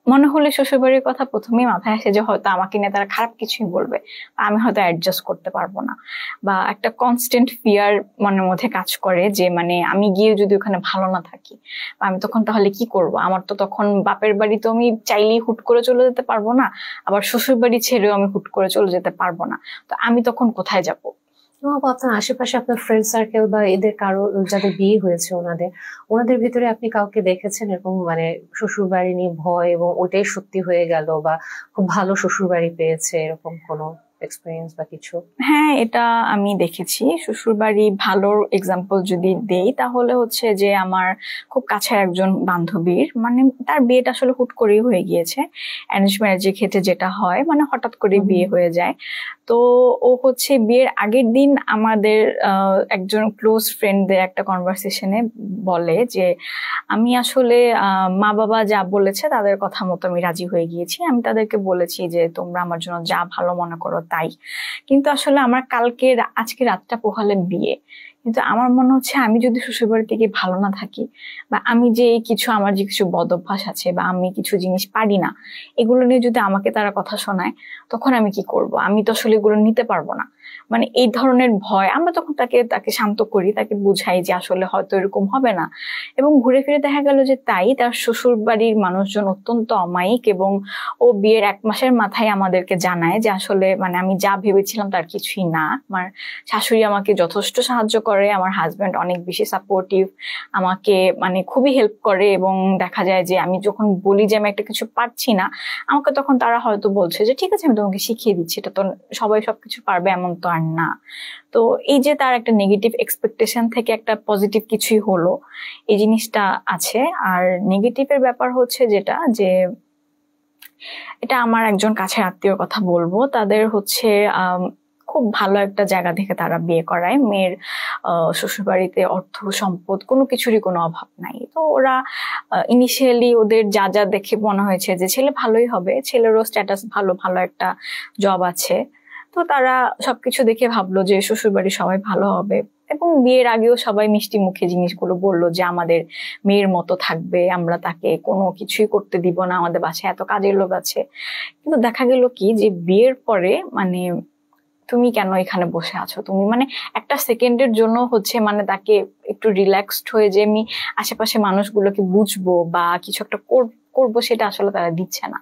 মনে হলে শ্বশুরবাড়ির কথা প্রথমেই মাথায় আসে যে হয়তো আমাকে নিয়ে তারা খারাপ কিছুই বলবে, বা আমি হয়তো অ্যাডজাস্ট করতে পারবো না, বা একটা কনস্ট্যান্ট ফিয়ার মনের মধ্যে কাজ করে যে মানে আমি গিয়ে যদি ওখানে ভালো না থাকি, বা আমি তখন তাহলে কি করব, আমার তো তখন বাপের বাড়ি তো আমি চাইলেই হুট করে চলে যেতে পারবো না, আবার শ্বশুর বাড়ি ছেড়েও আমি হুট করে চলে যেতে পারবো না, তো আমি তখন কোথায় যাব। আপনার আশেপাশে আপনার ফ্রেন্ড সার্কেল বা এদের কারো যাদের বিয়ে হয়েছে ওনাদের ওনাদের ভিতরে আপনি কাউকে দেখেছেন এরকম, মানে শ্বশুর বাড়ি নিয়ে ভয় এবং ওটাই সত্যি হয়ে গেল, বা খুব ভালো শ্বশুর বাড়ি পেয়েছে, এরকম কোনো এক্সপিরিয়েন্স বা কিছু? হ্যাঁ, এটা আমি দেখেছি। শ্বশুরবাড়ি ভালোর এক্সাম্পল যদি দেই, তাহলে হচ্ছে যে আমার খুব কাছের একজন বান্ধবীর মানে তার বিয়েটা আসলে হুট করেই হয়ে গিয়েছে, অ্যারেঞ্জ ম্যারেজের ক্ষেত্রে যেটা হয় মানে হঠাৎ করে বিয়ে হয়ে যায়। তো ও হচ্ছে বিয়ের আগের দিন আমাদের একজন ক্লোজ ফ্রেন্ডদের একটা কনভারসেশনে বলে যে আমি আসলে মা বাবা যা বলেছে তাদের কথা মতো আমি রাজি হয়ে গিয়েছি, আমি তাদেরকে বলেছি যে তোমরা আমার জন্য যা ভালো মনে করো তাই, কিন্তু আসলে আমার আজকে রাতটা পোহালে বিয়ে, কিন্তু আমার মনে হচ্ছে আমি যদি শ্বশুরবাড়িতে গিয়ে ভালো না থাকি, বা আমি যে কিছু আমার যে কিছু বদ অভ্যাস আছে, বা আমি কিছু জিনিস পারি না, এগুলো নিয়ে যদি আমাকে তারা কথা শোনায়, তখন আমি কি করব, আমি তো আসলে এগুলো নিতে পারবো না। মানে এই ধরনের ভয়, আমরা তখন তাকে তাকে শান্ত করি, তাকে বুঝাই যে আসলে হয়তো এরকম হবে না, এবং ঘুরে ফিরে দেখা গেল যে তাই, তার শ্বশুর বাড়ির মানুষজন অত্যন্ত অমায়িক, এবং ও বিয়ের 1 মাসের মাথায় আমাদেরকে জানায় যে আসলে মানে আমি যা ভেবেছিলাম তার কিছুই না, আমার শাশুড়ি আমাকে যথেষ্ট সাহায্য করে, আমার হাজবেন্ড অনেক বেশি সাপোর্টিভ, আমাকে মানে খুবই হেল্প করে, এবং দেখা যায় যে আমি যখন বলি যে আমি একটা কিছু পারছি না, আমাকে তখন তারা হয়তো বলছে যে ঠিক আছে আমি তোমাকে শিখিয়ে দিচ্ছি, এটা তো সবাই সবকিছু পারবে এমন তো আর না। তো এই যে তার একটা নেগেটিভ এক্সপেকটেশন থেকে একটা পজিটিভ কিছুই হলো, এই জিনিসটা আছে। আর নেগেটিভের ব্যাপার হচ্ছে যেটা, যে এটা আমার একজন কাছের আত্মীয়র কথা বলবো, তাদের হচ্ছে খুব ভালো একটা জায়গা থেকে তারা বিয়ে করায়, মেয়ের শ্বশুরবাড়িতে অর্থ সম্পদ কোনো কিছুরই কোনো অভাব নাই। তো ওরা ইনিশিয়ালি ওদের যা যা দেখে মনে হয়েছে যে ছেলে ভালোই হবে, ছেলেরও স্ট্যাটাস ভালো, ভালো একটা জব আছে, তো তারা সবকিছু দেখে ভাবলো যে শ্বশুরবাড়ি সবাই ভালো হবে, এবং বিয়ের আগেও সবাই মিষ্টি মুখে জিনিসগুলো বললো যে আমাদের মেয়ের মতো থাকবে, আমরা তাকে কোনো কিছুই করতে দিব না, আমাদের বাসায় এত কাজের লোক আছে। কিন্তু দেখা গেল কি যে বিয়ের পরে মানে তুমি কেন এখানে বসে আছো, তুমি মানে একটা সেকেন্ডের জন্য হচ্ছে মানে তাকে একটু রিল্যাক্সড হয়ে যে আমি আশেপাশে মানুষগুলোকে বুঝবো বা কিছু একটা করব সেটা আসলে তারা দিচ্ছে না।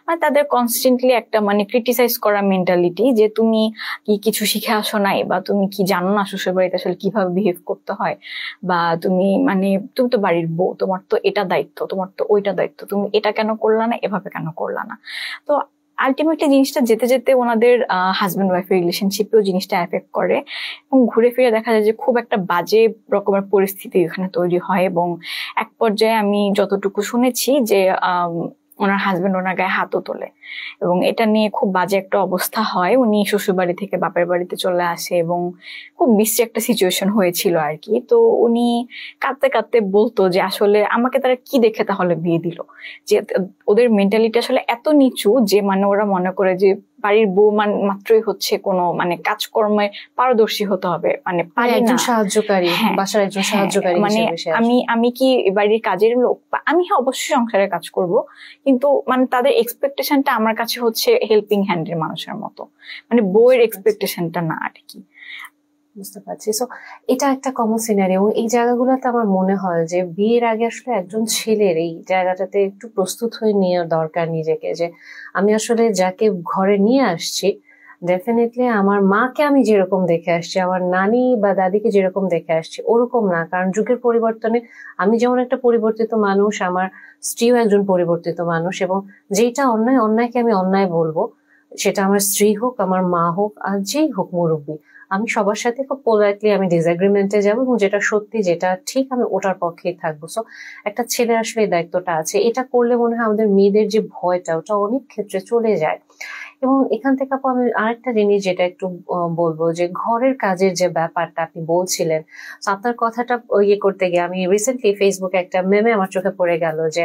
মানে তাদের কনস্ট্যান্টলি একটা মানে ক্রিটিসাইজ করা মেন্টালিটি, যে তুমি কি কিছু শিখে আসো নাই, বা তুমি কি জানো না শ্বশুর বাড়িতে আসলে কিভাবে বিহেভ করতে হয়, বা তুমি মানে তুমি তো বাড়ির বউ, তোমার তো এটা দায়িত্ব, তোমার তো ওইটা দায়িত্ব, তুমি এটা কেন করলা না, এভাবে কেন করলা না। তো আলটিমেটলি জিনিসটা যেতে যেতে ওনাদের হাজব্যান্ড ওয়াইফের রিলেশনশিপেও জিনিসটা এফেক্ট করে, এবং ঘুরে ফিরে দেখা যায় যে খুব একটা বাজে রকমের পরিস্থিতি এখানে তৈরি হয়। এবং এক পর্যায়ে আমি যতটুকু শুনেছি যে ওনার হাজবেন্ড ওনার গায়ে হাতও তোলে, এবং এটা নিয়ে খুব বাজে একটা অবস্থা হয়। উনি শ্বশুর বাড়ি থেকে বাপের বাড়িতে চলে আসে, এবং খুব বিশ্রী একটা সিচুয়েশন হয়েছিল আর কি। তো উনি কাঁদতে কাঁদতে বলতো যে আসলে আমাকে তারা কি দেখে তাহলে বিয়ে দিল, যে ওদের মেন্টালিটি আসলে এত নিচু যে মানে ওরা মনে করে যে বাড়ির বউ মাত্রই হচ্ছে কোনো মানে কাজকর্মে পারদর্শী হতে হবে, মানে পারি না, একজন সাহায্যকারী, বাসার একজন সাহায্যকারী মানে আমি কি বাড়ির কাজের লোক, আমি হ্যাঁ অবশ্যই সংসারের কাজ করব, কিন্তু মানে তাদের এক্সপেকটেশনটা আমার কাছে হচ্ছে হেল্পিং হ্যান্ডের মানুষের মতো, মানে বউয়ের এক্সপেকটেশনটা না আর কি। বুঝতে পারছি। সো এটা একটা কমন সিনারি, এবং এই জায়গাগুলোতে আমার মনে হয় যে বিয়ের আগে আসলে একজন ছেলের এই জায়গাটাতে একটু প্রস্তুত হয়ে নেওয়া দরকার নিজেকে, যে আমি আসলে যাকে ঘরে নিয়ে আসছি, ডেফিনেটলি আমার মাকে আমি যেরকম দেখে আসছি, আমার নানি বা দাদিকে যেরকম দেখে আসছি ওরকম না, কারণ যুগের পরিবর্তনে আমি যেমন একটা পরিবর্তিত মানুষ, আমার স্ত্রীও একজন পরিবর্তিত মানুষ, এবং যেটা অন্যায়, অন্যায়কে আমি অন্যায় বলবো, সেটা আমার স্ত্রী হোক, আমার মা হোক, আর যেই হোক মুরব্বী, আমি সবার সাথে খুব পোলাইটলি আমি ডিসএগ্রিমেন্টে যাবো, এবং যেটা সত্যি যেটা ঠিক আমি ওটার পক্ষেই থাকবো। সো একটা ছেলে আসলে এই দায়িত্বটা আছে, এটা করলে মনে হয় আমাদের মেয়েদের যে ভয়টা ওটা অনেক ক্ষেত্রে চলে যায়। এবং এখান থেকে আপু আমি আরেকটা জিনিস যেটা একটু বলবো, যে ঘরের কাজের যে ব্যাপারটা আপনি বলছিলেন, আপনার কথাটা ইয়ে করতে গিয়ে আমি রিসেন্টলি ফেসবুকে একটা মেমে আমার চোখে পড়ে গেল, যে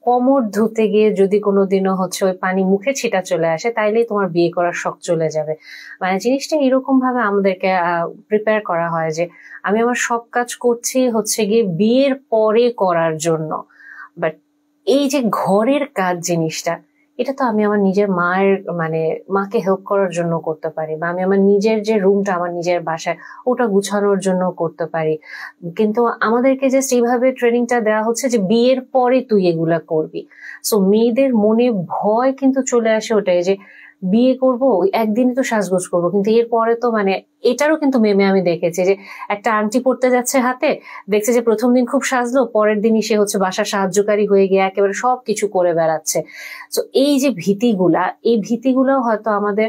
কোমর ধুতে গিয়ে যদি কোনোদিনও হচ্ছে ওই পানি মুখে ছিটা চলে আসে, তাইলেই তোমার বিয়ে করার শখ চলে যাবে। মানে জিনিসটা এরকম ভাবে আমাদেরকে প্রিপেয়ার করা হয় যে আমি আমার সব কাজ করছি হচ্ছে গিয়ে বিয়ের পরে করার জন্য, বাট এই যে ঘরের কাজ জিনিসটা, এটা তো আমি আমার নিজের মায়ের মানে মাকে হেল্প করার জন্য করতে পারি, বা আমি আমার নিজের যে রুমটা আমার নিজের বাসায় ওটা গুছানোর জন্য করতে পারি। কিন্তু আমাদেরকে জাস্ট এইভাবে ট্রেনিংটা দেওয়া হচ্ছে যে বিয়ের পরে তুই এগুলা করবি। সো মেয়েদের মনে ভয় কিন্তু চলে আসে ওটাই, যে বিয়ে করবো একদিনই তো সাজগোজ করবো, কিন্তু এরপরে তো মানে এটারও কিন্তু মেমে আমি দেখেছি যে একটা আংটি পড়তে যাচ্ছে হাতে, দেখছে যে প্রথম দিন খুব সাজলো, পরের দিনই সে হচ্ছে বাসার সাহায্যকারী হয়ে গিয়ে একেবারে সবকিছু করে বেড়াচ্ছে। তো এই যে ভীতিগুলা, এই ভীতিগুলো হয়তো আমাদের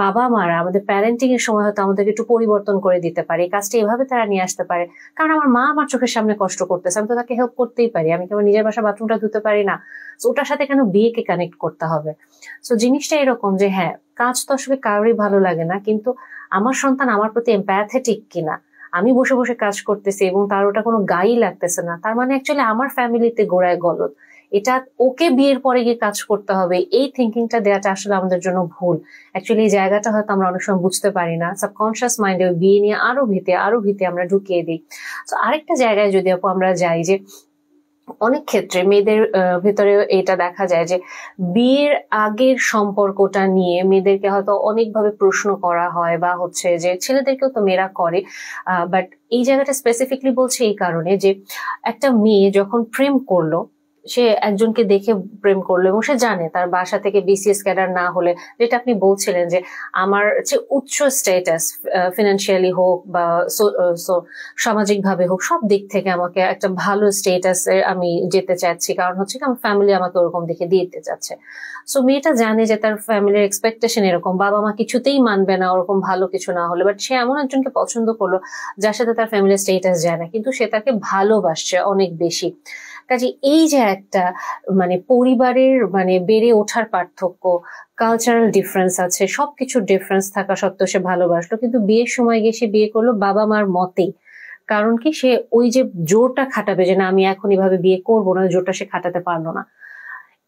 বাবা মারা আমাদের প্যারেন্টিং এর সময় হয়তো আমাদেরকে একটু পরিবর্তন করে দিতে পারে, এই কাজটা এভাবে তারা নিয়ে আসতে পারে, কারণ আমার মা আমার চোখের সামনে কষ্ট করতেছে, আমি তো তাকে হেল্প করতেই পারি, আমি কি আমার নিজের বাসা বাথরুমটা ধুতে পারি না? তো ওটার সাথে কেন বিয়েকে কানেক্ট করতে হবে? তো জিনিসটা এরকম যে হ্যাঁ, কাজ তো আসলে কারোরই ভালো লাগে না, কিন্তু আমার সন্তান আমার প্রতি এম্প্যাথেটিক কিনা, আমি বসে বসে কাজ করতেছি এবং তার ওটা কোনো গায়ে লাগতেছে না, তার মানে অ্যাকচুয়ালি আমার ফ্যামিলিতে গোড়ায় গলদ, এটা ওকে বিয়ের পরে গিয়ে কাজ করতে হবে, এই থিঙ্কিংটা দেওয়াটা আসলে আমাদের জন্য ভুল। অ্যাকচুয়ালি এই জায়গাটা হয়তো আমরা অনেক সময় বুঝতে পারি না, সাবকনশিয়াস মাইন্ডে ওই বিয়ে নিয়ে আরো ভীতি আমরা ঢুকিয়ে দিই। তো আরেকটা জায়গায় যদি আপু আমরা যাই, যে অনেক ক্ষেত্রে মেয়েদের ভেতরে এটা দেখা যায় যে বিয়ের আগের সম্পর্কটা নিয়ে মেয়েদেরকে হয়তো অনেকভাবে প্রশ্ন করা হয়, বা হচ্ছে যে ছেলেদেরকেও তো মেয়েরা করে, বাট এই জায়গাটা স্পেসিফিকলি বলছে এই কারণে যে একটা মেয়ে যখন প্রেম করলো, সে একজনকে দেখে প্রেম করলো এবং সে জানে তার বাসা থেকে বিসিএস ক্যাডার না হলে, যেটা আপনি বলছিলেন যে আমার যে উচ্চ স্ট্যাটাস ফিনান্সিয়ালি হোক বা সামাজিক ভাবে হোক, সব দিক থেকে আমাকে একটা ভালো স্ট্যাটাসে আমি যেতে চাচ্ছি, কারণ হচ্ছে আমার ফ্যামিলি আমাকে ওরকম দেখে দিতে চাচ্ছে। সো মেয়েটা জানে যে তার ফ্যামিলির এক্সপেকটেশন এরকম, বাবা মা কিছুতেই মানবে না ওরকম ভালো কিছু না হলে, বাট সে এমন একজনকে পছন্দ করলো যার সাথে তার ফ্যামিলির স্ট্যাটাস যায় না, কিন্তু সে তাকে ভালোবাসছে অনেক বেশি। কাজে এই যে একটা মানে পরিবারের মানে বেড়ে ওঠার পার্থক্য, কালচারাল ডিফারেন্স আছে, সবকিছু ডিফারেন্স থাকা সত্ত্বেও সে ভালোবাসলো, কিন্তু বিয়ের সময় গিয়ে সে বিয়ে করলো বাবা মার মতেই। কারণ কি, সে ওই যে জোরটা খাটাবে যে না আমি এখন এভাবে বিয়ে করবো না, জোরটা সে খাটাতে পারলো না।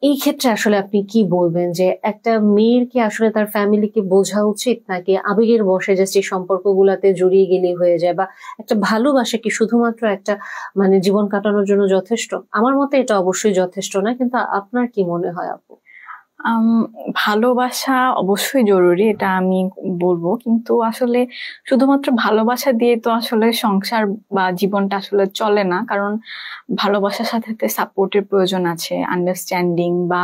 এই ক্ষেত্রে আসলে আপনি কি বলবেন, যে একটা মেয়ের কি আসলে তার ফ্যামিলিকে বোঝা উচিত, নাকি আবেগের বশে জাস্ট এই সম্পর্কগুলাতে জড়িয়ে গেলে হয়ে যায়, বা একটা ভালোবাসা কি শুধুমাত্র একটা মানে জীবন কাটানোর জন্য যথেষ্ট? আমার মতে এটা অবশ্যই যথেষ্ট না, কিন্তু আপনার কি মনে হয় আপু? আম, ভালোবাসা অবশ্যই জরুরি, এটা আমি বলবো, কিন্তু আসলে শুধুমাত্র ভালোবাসা দিয়ে তো আসলে সংসার বা জীবনটা আসলে চলে না। কারণ ভালোবাসার সাথে সাথে সাপোর্টের প্রয়োজন আছে, আন্ডারস্ট্যান্ডিং, বা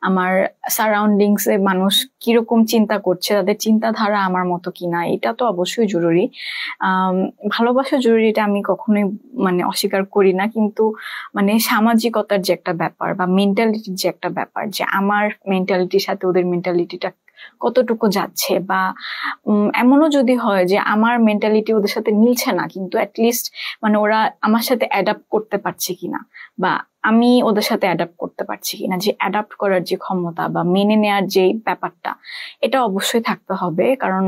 আমার সারাউন্ডিংস এ মানুষ কিরকম চিন্তা করছে, তাদের চিন্তাধারা আমার মতো কিনা, এটা তো অবশ্যই জরুরি। আম, ভালোবাসা জরুরি, এটা আমি কখনোই মানে অস্বীকার করি না, কিন্তু মানে সামাজিকতার যে একটা ব্যাপার বা মেন্টালিটির যে একটা ব্যাপার, যে আমার মেন্টালিটির সাথে ওদের মেন্টালিটিটা কতটুকু যাচ্ছে, বা এমনও যদি হয় যে আমার মেন্টালিটি ওদের সাথে মিলছে না, কিন্তু অ্যাটলিস্ট মানে ওরা আমার সাথে অ্যাডাপ্ট করতে পারছে কিনা, বা আমি ওদের সাথে অ্যাডাপ্ট করতে পারছি কিনা, যে অ্যাডাপ্ট করার যে ক্ষমতা বা মেনে নেয়ার যে ব্যাপারটা, এটা অবশ্যই থাকতে হবে। কারণ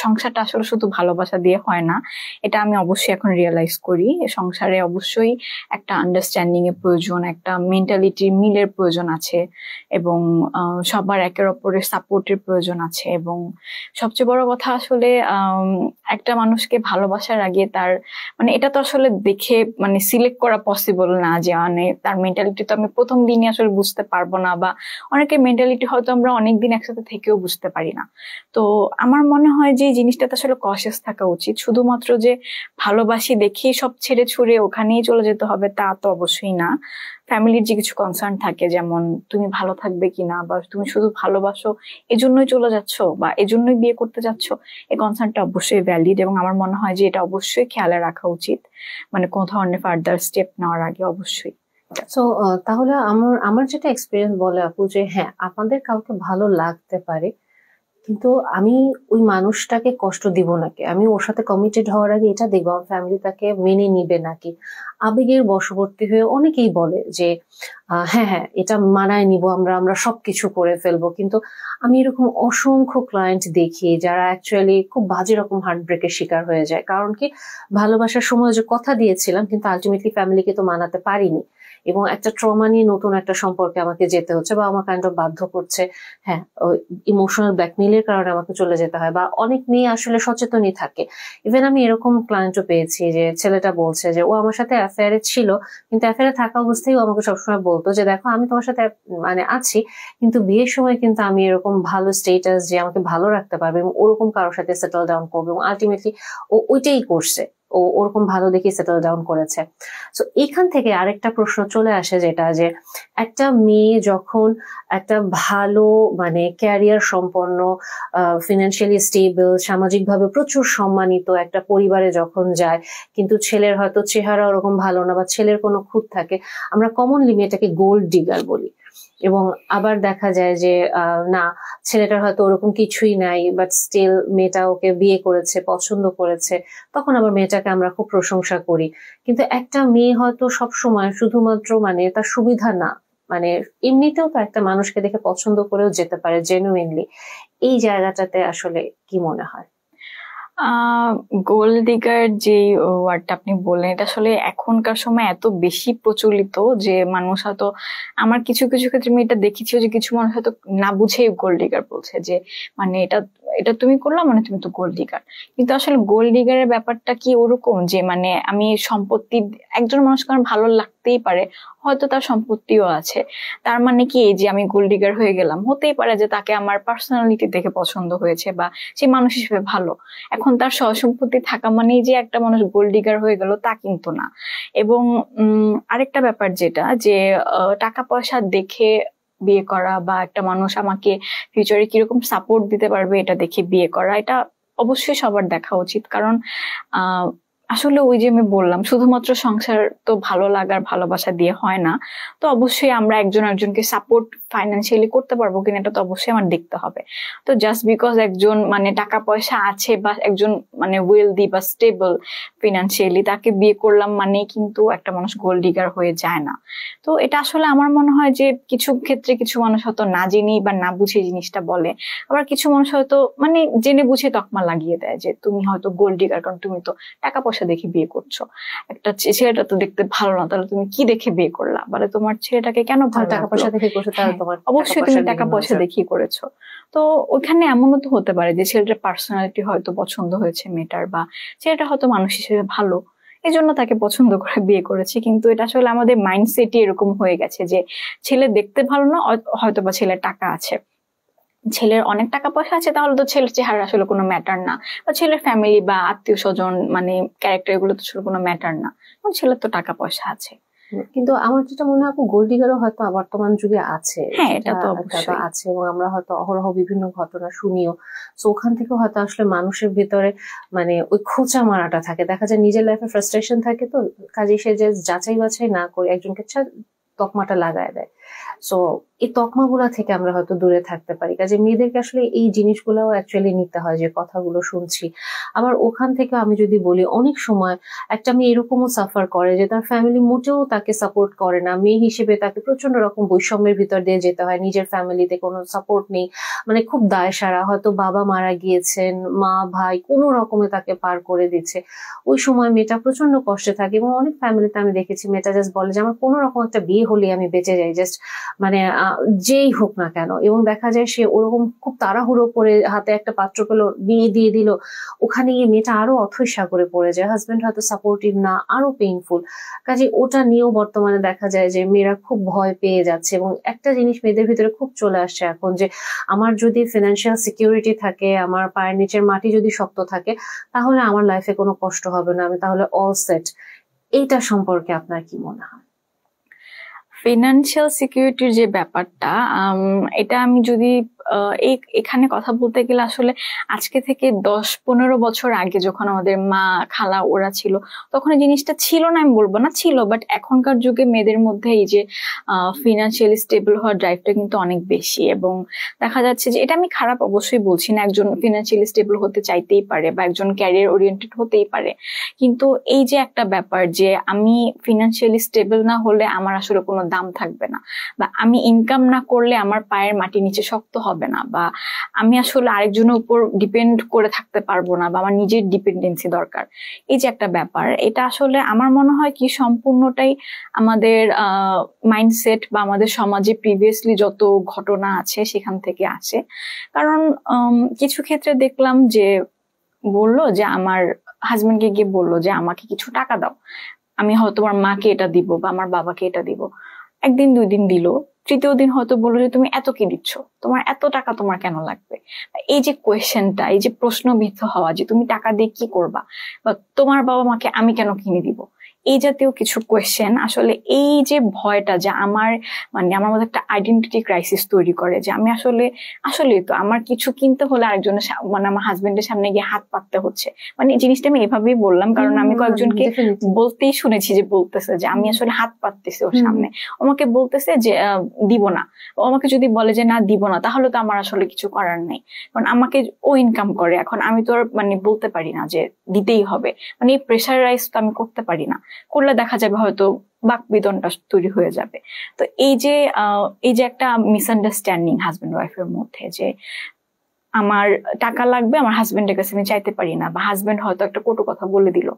সংসারটা আসলে শুধু ভালোবাসা দিয়ে হয় না, এটা আমি অবশ্যই এখন রিয়েলাইজ করি। সংসারে অবশ্যই একটা আন্ডারস্ট্যান্ডিং এর প্রয়োজন, একটা মেন্টালিটির মিলের প্রয়োজন আছে, এবং সবার একের অপরের সাপোর্টের প্রয়োজন আছে। এবং সবচেয়ে বড় কথা আসলে একটা মানুষকে ভালোবাসার আগে তার মানে এটা তো আসলে দেখে মানে সিলেক্ট করা পসিবল না, যে মানে তার মেন্টালিটি তো আমি প্রথম দিনই আসলে বুঝতে পারবো না, বা অনেকের মেন্টালিটি হয়তো আমরা অনেকদিন একসাথে থেকেও বুঝতে পারি না। তো আমার মনে হয় যে এই জিনিসটাতে আসলে কশিয়াস থাকা উচিত। শুধুমাত্র যে ভালোবাসি দেখেই সব ছেড়ে ছুড়ে ওখানেই চলে যেতে হবে তা তো অবশ্যই না। ফ্যামিলির যে কিছু কনসার্ন থাকে, যেমন তুমি ভালো থাকবে কিনা, বা তুমি শুধু ভালোবাসো এজন্যই চলে যাচ্ছ, বা এজন্যই বিয়ে করতে যাচ্ছ, এই কনসার্নটা অবশ্যই ভ্যালিড, এবং আমার মনে হয় যে এটা অবশ্যই খেয়ালে রাখা উচিত, মানে কোন ধরনের ফার্দার স্টেপ নেওয়ার আগে অবশ্যই। সো তাহলে আমার আমার যেটা এক্সপিরিয়েন্স বলে আপু, যে হ্যাঁ আপনাদের কাউকে ভালো লাগতে পারে, কিন্তু আমি ওই মানুষটাকে কষ্ট দিব নাকি, আমি ওর সাথে কমিটেড হওয়ার আগে এটা দেখবো আমার ফ্যামিলি তাকে মেনে নিবে নাকি। আবেগের বশবর্তী হয়ে অনেকেই বলে যে হ্যাঁ হ্যাঁ এটা মানায় নিব, আমরা আমরা সবকিছু করে ফেলবো, কিন্তু আমি এরকম অসংখ্য ক্লায়েন্ট দেখি যারা অ্যাকচুয়ালি খুব বাজে রকম হার্টব্রেকের শিকার হয়ে যায়। কারণ কি, ভালোবাসার সময় যে কথা দিয়েছিলাম কিন্তু আলটিমেটলি ফ্যামিলিকে তো মানাতে পারিনি, এবং একটা ট্রমা নিয়ে নতুন একটা সম্পর্কে আমাকে যেতে হচ্ছে, বা আমার কাইন্ড অফ বাধ্য করছে। হ্যাঁ, ইমোশনাল ব্ল্যাকমেইলের কারণে আমাকে চলে যেতে হয়, বা অনেক মেয়ে আসলে সচেতনই থাকে। ইভেন আমি এরকম ক্লায়েন্টও পেয়েছি যে ছেলেটা বলছে যে ও আমার সাথে অ্যাফেয়ারে ছিল, কিন্তু অ্যাফেয়ারে থাকা অবস্থায় ও আমাকে সবসময় বলতো যে দেখো আমি তোমার সাথে মানে আছি, কিন্তু বিয়ের সময় কিন্তু আমি এরকম ভালো স্টেটাস যে আমাকে ভালো রাখতে পারবে এবং ওরকম কারোর সাথে সেটেল ডাউন করবে, এবং আলটিমেটলি ও ওইটাই করছে, ও ওরকম ভালো দেখে সেটেল ডাউন করেছে। তো এখান থেকে আরেকটা প্রশ্ন চলে আসে, যেটা যে একটা মেয়ে যখন একটা ভালো মানে ক্যারিয়ার সম্পন্ন, ফিনান্সিয়ালি স্টেবল, সামাজিকভাবে প্রচুর সম্মানিত একটা পরিবারে যখন যায়, কিন্তু ছেলের হয়তো চেহারা ওরকম ভালো না, বা ছেলের কোনো খুঁত থাকে, আমরা কমনলি মেয়েটাকে গোল্ড ডিগার বলি। এবং আবার দেখা যায় যে না, ছেলেটার হয়তো ওরকম কিছুই নাই, বাট স্টিল মেয়েটা ওকে বিয়ে করেছে, পছন্দ করেছে, তখন আবার মেয়েটাকে আমরা খুব প্রশংসা করি। কিন্তু একটা মেয়ে হয়তো সব সময় শুধুমাত্র মানে তার সুবিধা না, মানে এমনিতেও তো একটা মানুষকে দেখে পছন্দ করেও যেতে পারে জেনুইনলি। এই জায়গাটাতে আসলে কি মনে হয়? গোল্ড ডিগার যে ওয়ার্ডটা আপনি বললেন, এটা আসলে এখনকার সময় এত বেশি প্রচলিত যে মানুষ হয়তো, আমার কিছু কিছু ক্ষেত্রে আমি এটা দেখেছি যে কিছু মানুষ হয়তো না বুঝেই গোল্ড ডিগার বলছে, যে মানে এটা এটা তুমি করলাম মানে তুমি তো গোল্ড ডিগার। কিন্তু আসলে গোল্ড ডিগারের ব্যাপারটা কি ওরকম যে মানে আমি সম্পত্তি, একজন মানুষকে আমার ভালো লাগতেই পারে, হয়তো তার সম্পত্তিও আছে, তার মানে কি এই যে আমি গোল্ড ডিগার হয়ে গেলাম? হতেই পারে যে তাকে আমার পার্সোনালিটি দেখে পছন্দ হয়েছে, বা সে মানুষ হিসেবে ভালো। এখন তার সহসম্পত্তি থাকা মানেই যে একটা মানুষ গোল্ড ডিগার হয়ে গেল তা কিন্তু না। এবং আরেকটা ব্যাপার যেটা, যে টাকা পয়সা দেখে বিয়ে করা, বা একটা মানুষ আমাকে ফিউচারে কিরকম সাপোর্ট দিতে পারবে এটা দেখে বিয়ে করা, এটা অবশ্যই সবার দেখা উচিত। কারণ আহ আসলে ওই যে আমি বললাম, শুধুমাত্র সংসার তো ভালো লাগার ভালোবাসা দিয়ে হয় না। তো অবশ্যই আমরা একজন একজনকে সাপোর্ট ফাইন্যান্সিয়ালি করতে পারবো কিনা এটা তো অবশ্যই আমার দেখতে হবে। তো জাস্ট বিকজ একজন মানে টাকা পয়সা আছে, বা একজন মানে ওয়েলদি বা স্টেবল ফিনান্সিয়ালি, তাকে বিয়ে করলাম মানে কিন্তু একটা মানুষ গোল্ড ডিগার হয়ে যায় না। তো এটা আসলে আমার মনে হয় যে কিছু ক্ষেত্রে কিছু মানুষ হয়তো না জেনেই বা না বুঝে জিনিসটা বলে, আবার কিছু মানুষ হয়তো মানে জেনে বুঝে তকমা লাগিয়ে দেয় যে তুমি হয়তো গোল্ড ডিগার, কারণ তুমি তো টাকা পয়সা দেখে বিয়ে করছো। একটা ছেলেটা তো দেখতে ভালো না, তাহলে তুমি কি দেখে বিয়ে করলা, মানে তোমার ছেলেটাকে কেন ভালো টাকা লাগলো? পয়সা দেখে করছো, তাহলে হ্যাঁ, তোমার অবশ্যই তুমি টাকা পয়সা দেখিয়ে করেছো। তো ওইখানে এমনও তো হতে পারে যে ছেলেটার পার্সোনালিটি হয়তো পছন্দ হয়েছে মেয়েটার, বা ছেলেটা হয়তো মানুষ হিসেবে ভালো, এই জন্য তাকে পছন্দ করে বিয়ে করেছি। কিন্তু এটা আসলে আমাদের মাইন্ডসেটই এরকম হয়ে গেছে যে ছেলে দেখতে ভালো না, হয়তো বা ছেলের টাকা আছে, ছেলের অনেক টাকা পয়সা আছে, তাহলে তো ছেলের চেহারা আসলে কোনো ম্যাটার না, বা ছেলের ফ্যামিলি বা আত্মীয় স্বজন মানে ক্যারেক্টার এগুলো তো আসলে কোনো ম্যাটার না, কারণ ছেলের তো টাকা পয়সা আছে। কিন্তু আমার যেটা মনে হয়, গোল্ড ডিগারও হয়তো বর্তমান যুগে আছে, হ্যাঁ, এটা তো এটা তো অবশ্যই আছে, এবং আমরা হয়তো অহরহ বিভিন্ন ঘটনা শুনিও। তো ওখান থেকে হয়তো আসলে মানুষের ভিতরে মানে ওই খোঁচা মারাটা থাকে, দেখা যায় নিজের লাইফে ফ্রাস্ট্রেশন থাকে, তো কাজে সে যে যাচাই বাছাই না করে একজনকে তকমাটা লাগায় দেয়। সো এই তকমাগুলা থেকে আমরা হয়তো দূরে থাকতে পারি। কাজে মেয়েদেরকে আসলে এই জিনিসগুলোও অ্যাকচুয়ালি নিতে হয়, যে কথাগুলো শুনছি। আবার ওখান থেকে আমি যদি বলি, অনেক সময় একটা মেয়ে এরকমও সাফার করে যে তার ফ্যামিলি মোটেও তাকে সাপোর্ট করে না, মেয়ে হিসেবে তাকে প্রচন্ড রকম বৈষম্যের ভিতর দিয়ে যেতে হয়, নিজের ফ্যামিলিতে কোনো সাপোর্ট নেই, মানে খুব দায়সারা, হয়তো বাবা মারা গিয়েছেন, মা ভাই কোনো রকমে তাকে পার করে দিচ্ছে। ওই সময় মেয়েটা প্রচন্ড কষ্টে থাকে, এবং অনেক ফ্যামিলিতে আমি দেখেছি মেয়েটা জাস্ট বলে যে আমার কোনো রকম একটা বিয়ে হলে আমি বেঁচে যাই, জাস্ট মানে যেই হোক না কেন। এবং দেখা যায় সে ওরকম খুব তাড়াহুড়ো করে হাতে একটা পাত্র পেলো, বিয়ে দিয়ে দিল, ওখানে গিয়ে মেয়েটা আরো অথৈ সাগরে পড়ে যায়, হাজবেন্ড হয়তো সাপোর্টিভ না, আরো পেইনফুল। কাজে ওটা নিয়েও বর্তমানে দেখা যায় যে মেয়েরা খুব ভয় পেয়ে যাচ্ছে। এবং একটা জিনিস মেয়েদের ভিতরে খুব চলে আসছে এখন, যে আমার যদি ফিনান্সিয়াল সিকিউরিটি থাকে, আমার পায়ের নিচের মাটি যদি শক্ত থাকে, তাহলে আমার লাইফে কোনো কষ্ট হবে না, আমি তাহলে অল সেট। এইটা সম্পর্কে আপনার কি মনে হয়? ফিনান্সিয়াল সিকিউরিটির যে ব্যাপারটা, এটা আমি যদি এখানে কথা বলতে গেলে আসলে আজকে থেকে 10-15 বছর আগে যখন আমাদের মা খালা ওরা ছিল, তখন এই জিনিসটা ছিল না, আমি বলবো না ছিল, বাট এখনকার যুগে মেয়েদের মধ্যে এই যে ফিনান্সিয়ালি স্টেবল হওয়ার ড্রাইভটা কিন্তু অনেক বেশি। এবং দেখা যাচ্ছে যে এটা আমি খারাপ অবশ্যই বলছি না, একজন ফিনান্সিয়ালি স্টেবল হতে চাইতেই পারে বা একজন ক্যারিয়ার ওরিয়েন্টেড হতেই পারে, কিন্তু এই যে একটা ব্যাপার যে আমি ফিনান্সিয়ালি স্টেবল না হলে আমার আসলে কোনো দাম থাকবে না, বা আমি ইনকাম না করলে আমার পায়ের মাটির নিচে শক্ত হবে না, বা আমি আসলে আরেকজনের উপর ডিপেন্ড করে থাকতে পারবো না, বা আমার নিজের ডিপেন্ডেন্সি দরকার, এই যে একটা ব্যাপার, এটা আসলে আমার মনে হয় কি সম্পূর্ণটাই আমাদের মাইন্ডসেট বা আমাদের সমাজে প্রিভিয়াসলি যত ঘটনা আছে সেখান থেকে আসে। কারণ কিছু ক্ষেত্রে দেখলাম যে বললো যে আমার হাজবেন্ডকে গিয়ে বললো যে আমাকে কিছু টাকা দাও, আমি হয়তো তোমার মাকে এটা দিব বা আমার বাবাকে এটা দিব, একদিন 2 দিন দিল, তৃতীয় দিন হয়তো বললো যে তুমি এত কি দিচ্ছ, তোমার এত টাকা তোমার কেন লাগবে। এই যে কোয়েশ্চেনটা, এই যে প্রশ্নবিদ্ধ হওয়া যে তুমি টাকা দিয়ে কি করবা, বা তোমার বাবা মাকে আমি কেন কিনে দিব, এই জাতীয় কিছু কোয়েশ্চেন, আসলে এই যে ভয়টা যে আমার মানে আমার মধ্যে একটা আইডেন্টিটি ক্রাইসিস তৈরি করে, যে আমি আসলে তো আমার কিছু কিনতে হলে আরেকজনের মানে আমার হাজবেন্ডের সামনে গিয়ে হাত পাততে হচ্ছে। মানে এই জিনিসটা আমি এভাবেই বললাম কারণ আমি কয়েকজনকে বলতেই শুনেছি যে বলতেছে যে আমি আসলে হাত পাততেছি ওর সামনে, আমাকে বলতেছে যে দিব না, ও আমাকে যদি বলে যে না দিব না, তাহলে তো আমার আসলে কিছু করার নেই, কারণ আমাকে ও ইনকাম করে, এখন আমি তো আর মানে বলতে পারি না যে দিতেই হবে, মানে এই প্রেশারাইজ তো আমি করতে পারি না, করলে দেখা যাবে হয়তো বাকবিতণ্ডা তৈরি হয়ে যাবে। তো এই যে একটা মিসআন্ডারস্ট্যান্ডিং হাজবেন্ড ওয়াইফের মধ্যে, যে আমার টাকা লাগবে, আমার হাজবেন্ডের কাছে আমি চাইতে পারি না, বা হাজবেন্ড হয়তো একটা কটু কথা বলে দিল,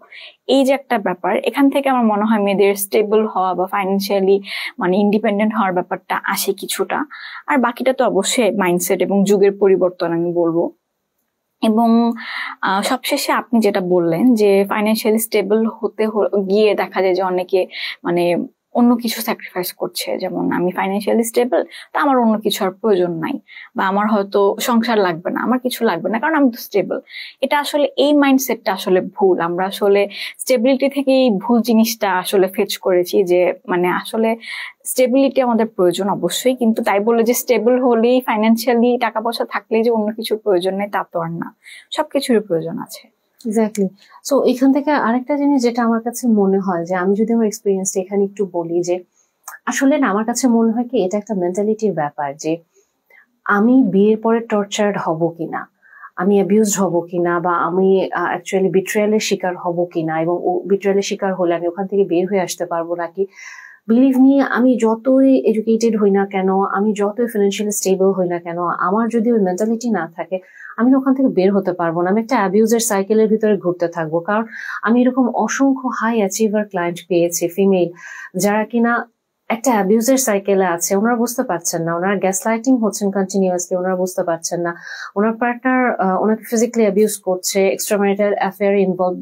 এই যে একটা ব্যাপার, এখান থেকে আমার মনে হয় মেয়েদের স্টেবল হওয়া বা ফাইন্যান্সিয়ালি মানে ইন্ডিপেন্ডেন্ট হওয়ার ব্যাপারটা আসে কিছুটা। আর বাকিটা তো অবশ্যই মাইন্ডসেট এবং যুগের পরিবর্তন আমি বলবো। এবং সবশেষে আপনি যেটা বললেন যে ফাইন্যান্সিয়ালি স্টেবল হতে গিয়ে দেখা যায় যে অনেকে মানে অন্য কিছু স্যাক্রিফাইস করছে, যেমন আমি ফাইন্যান্সিয়ালি স্টেবল, তা আমার অন্য কিছু আর প্রয়োজন নাই, বা আমার হয়তো সংসার লাগবে না, আমার কিছু লাগবে না কারণ আমি তো স্টেবল। এটা আসলে এই মাইন্ডসেটটা আসলে ভুল, আমরা আসলে স্টেবিলিটি থেকে এই ভুল জিনিসটা আসলে ফেচ করেছি, যে মানে আসলে স্টেবিলিটি আমাদের প্রয়োজন অবশ্যই, কিন্তু তাই বলে যে স্টেবল হলেই ফাইন্যান্সিয়ালি টাকা পয়সা থাকলেই যে অন্য কিছুর প্রয়োজন নেই তা তো আর না, সবকিছুরই প্রয়োজন আছে। এক্স্যাক্টলি। সো এখান থেকে আরেকটা জিনিস যেটা আমার কাছে মনে হয়, যে আমি যদি আমার এক্সপিরিয়েন্সটা এখানে একটু বলি, যে আসলে না আমার কাছে মনে হয় কি এটা একটা মেন্টালিটির ব্যাপার, যে আমি বিয়ের পরে টর্চার্ড হব কিনা, আমি অ্যাবিউজড হব কিনা, বা আমি অ্যাকচুয়ালি বিট্রিয়ালের শিকার হব কিনা, এবং বিট্রিয়ালের শিকার হলে আমি ওখান থেকে বের হয়ে আসতে পারবো নাকি। বিলিভ মি, আমি যতই এডুকেটেড হই না কেন, আমি যতই ফিনান্সিয়ালি স্টেবল হই না কেন, আমার যদি ওই মেন্টালিটি না থাকে, আমি ওখান থেকে বের হতে পারবো না, আমি একটা অ্যাবিউজের সাইকেলের ভিতরে ঘুরতে থাকবো। কারণ আমি এরকম অসংখ্য হাই অ্যাচিভার ক্লায়েন্ট পেয়েছি, ফিমেল, যারা কিনা একটা অ্যাবিউজের সাইকেলে আছে, ওনারা বুঝতে পারছেন না, ওনারা গ্যাস লাইটিং হচ্ছেন কন্টিনিউয়াসলি, ওনারা বুঝতে পারছেন না ওনার পার্টনার ওনাকে ফিজিক্যালি অ্যাবিউজ করছে, এক্সট্রাম্যারিটাল অ্যাফেয়ার ইনভলভ।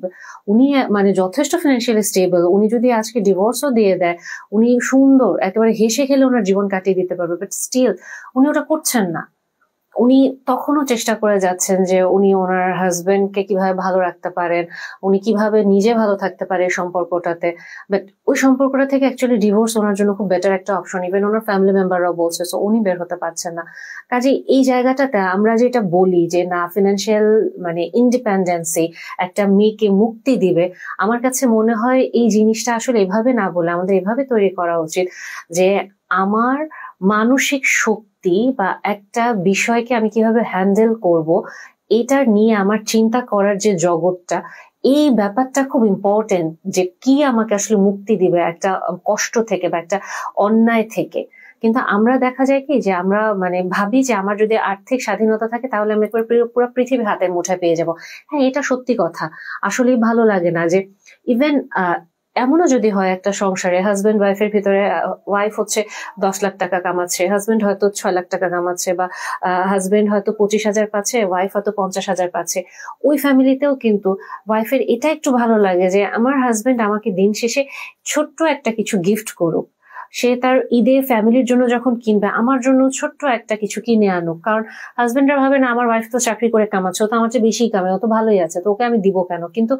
উনি মানে যথেষ্ট ফিনান্সিয়ালি স্টেবল, উনি যদি আজকে ডিভোর্সও দিয়ে দেয়, উনি সুন্দর একেবারে হেসে খেলে ওনার জীবন কাটিয়ে দিতে পারবে, বাট স্টিল উনি ওটা করছেন না। উনি তখনও চেষ্টা করে যাচ্ছেন যে উনি ওনার হাজবেন্ডকে কিভাবে ভালো রাখতে পারেন, উনি কিভাবে নিজে ভালো থাকতে পারে সম্পর্কটাতে। বাট ওই সম্পর্কটা থেকে অ্যাকচুয়ালি ডিভোর্স ওনার জন্য খুব বেটার একটা অপশন, ইভেন ওনার ফ্যামিলি মেম্বাররাও বলছে, সো উনি বের হতে পারছেন না। কাজে এই জায়গাটাতে আমরা যেটা বলি যে না, ফিনান্সিয়াল মানে ইন্ডিপেন্ডেন্সি একটা মেয়েকে মুক্তি দিবে, আমার কাছে মনে হয় এই জিনিসটা আসলে এভাবে না বলে আমাদের এভাবে তৈরি করা উচিত যে আমার মানসিক শক্তি বা একটা বিষয়কে আমি কিভাবে হ্যান্ডেল করব, এটার নিয়ে আমার চিন্তা করার যে জগৎটা, এই ব্যাপারটা খুব ইম্পর্টেন্ট, যে কি আমাকে আসলে মুক্তি দিবে একটা কষ্ট থেকে বা একটা অন্যায় থেকে। কিন্তু আমরা দেখা যায় কি যে আমরা মানে ভাবি যে আমার যদি আর্থিক স্বাধীনতা থাকে তাহলে আমি একবার পুরো পৃথিবী হাতের মুঠায় পেয়ে যাব। হ্যাঁ, এটা সত্যি কথা, আসলেই ভালো লাগে না যে ইভেন এমনও যদি হয় একটা সংসারে হাজবেন্ড ওয়াইফের ভিতরে, ওয়াইফ হচ্ছে 10 লাখ টাকা কামাচ্ছে, হাজবেন্ড হয়তো 6 লাখ টাকা কামাচ্ছে, বা হাজবেন্ড হয়তো 25,000 পাচ্ছে, ওয়াইফ হয়তো 50,000 পাচ্ছে, ওই ফ্যামিলিতেও কিন্তু ওয়াইফের এটা একটু ভালো লাগে যে আমার হাজবেন্ড আমাকে দিন শেষে ছোট্ট একটা কিছু গিফট করুক, সে তার ঈদে ফ্যামিলির জন্য যখন কিনবে আমার জন্য ছোট্ট একটা কিছু কিনে আনুক। কারণ হাজবেন্ডরা ভাবে না আমার ওয়াইফ তো চাকরি করে কামাচ্ছে, ও তো আমার চেয়ে বেশি কামায়, ও তো ভালোই আছে, তো ওকে আমি দিব কেন। কিন্তু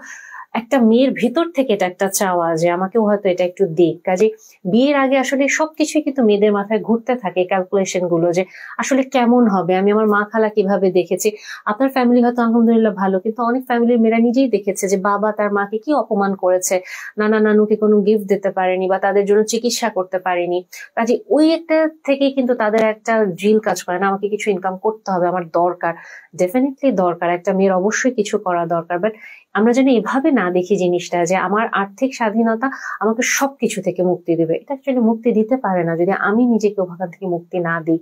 একটা মেয়ের ভিতর থেকে এটা একটা চাওয়া যে আমাকেও হয়তো এটা একটু দিক। কাজে বিয়ের আগে আসলে সবকিছুই কিন্তু মেয়েদের মাথায় ঘুরতে থাকে ক্যালকুলেশন গুলো, যে আসলে কেমন হবে, আমি আমার মা খালা কিভাবে দেখেছি। আপনার ফ্যামিলি হয়তো আলহামদুলিল্লাহ ভালো, কিন্তু অনেক ফ্যামিলির মেয়েরা নিজেই দেখেছে যে বাবা তার মাকে কি অপমান করেছে, নানা নানুকে কোনো গিফট দিতে পারেনি বা তাদের জন্য চিকিৎসা করতে পারেনি। কাজে ওই একটা থেকেই কিন্তু তাদের একটা জিল কাজ করে না, আমাকে কিছু ইনকাম করতে হবে, আমার দরকার, ডেফিনেটলি দরকার, একটা মেয়ের অবশ্যই কিছু করা দরকার। বাট আমরা যেন এভাবে না দেখি জিনিসটা যে আমার আর্থিক স্বাধীনতা আমাকে সবকিছু থেকে মুক্তি দেবে, এটা অ্যাকচুয়ালি মুক্তি দিতে পারে না যদি আমি নিজেকে ওখান থেকে মুক্তি না দিই।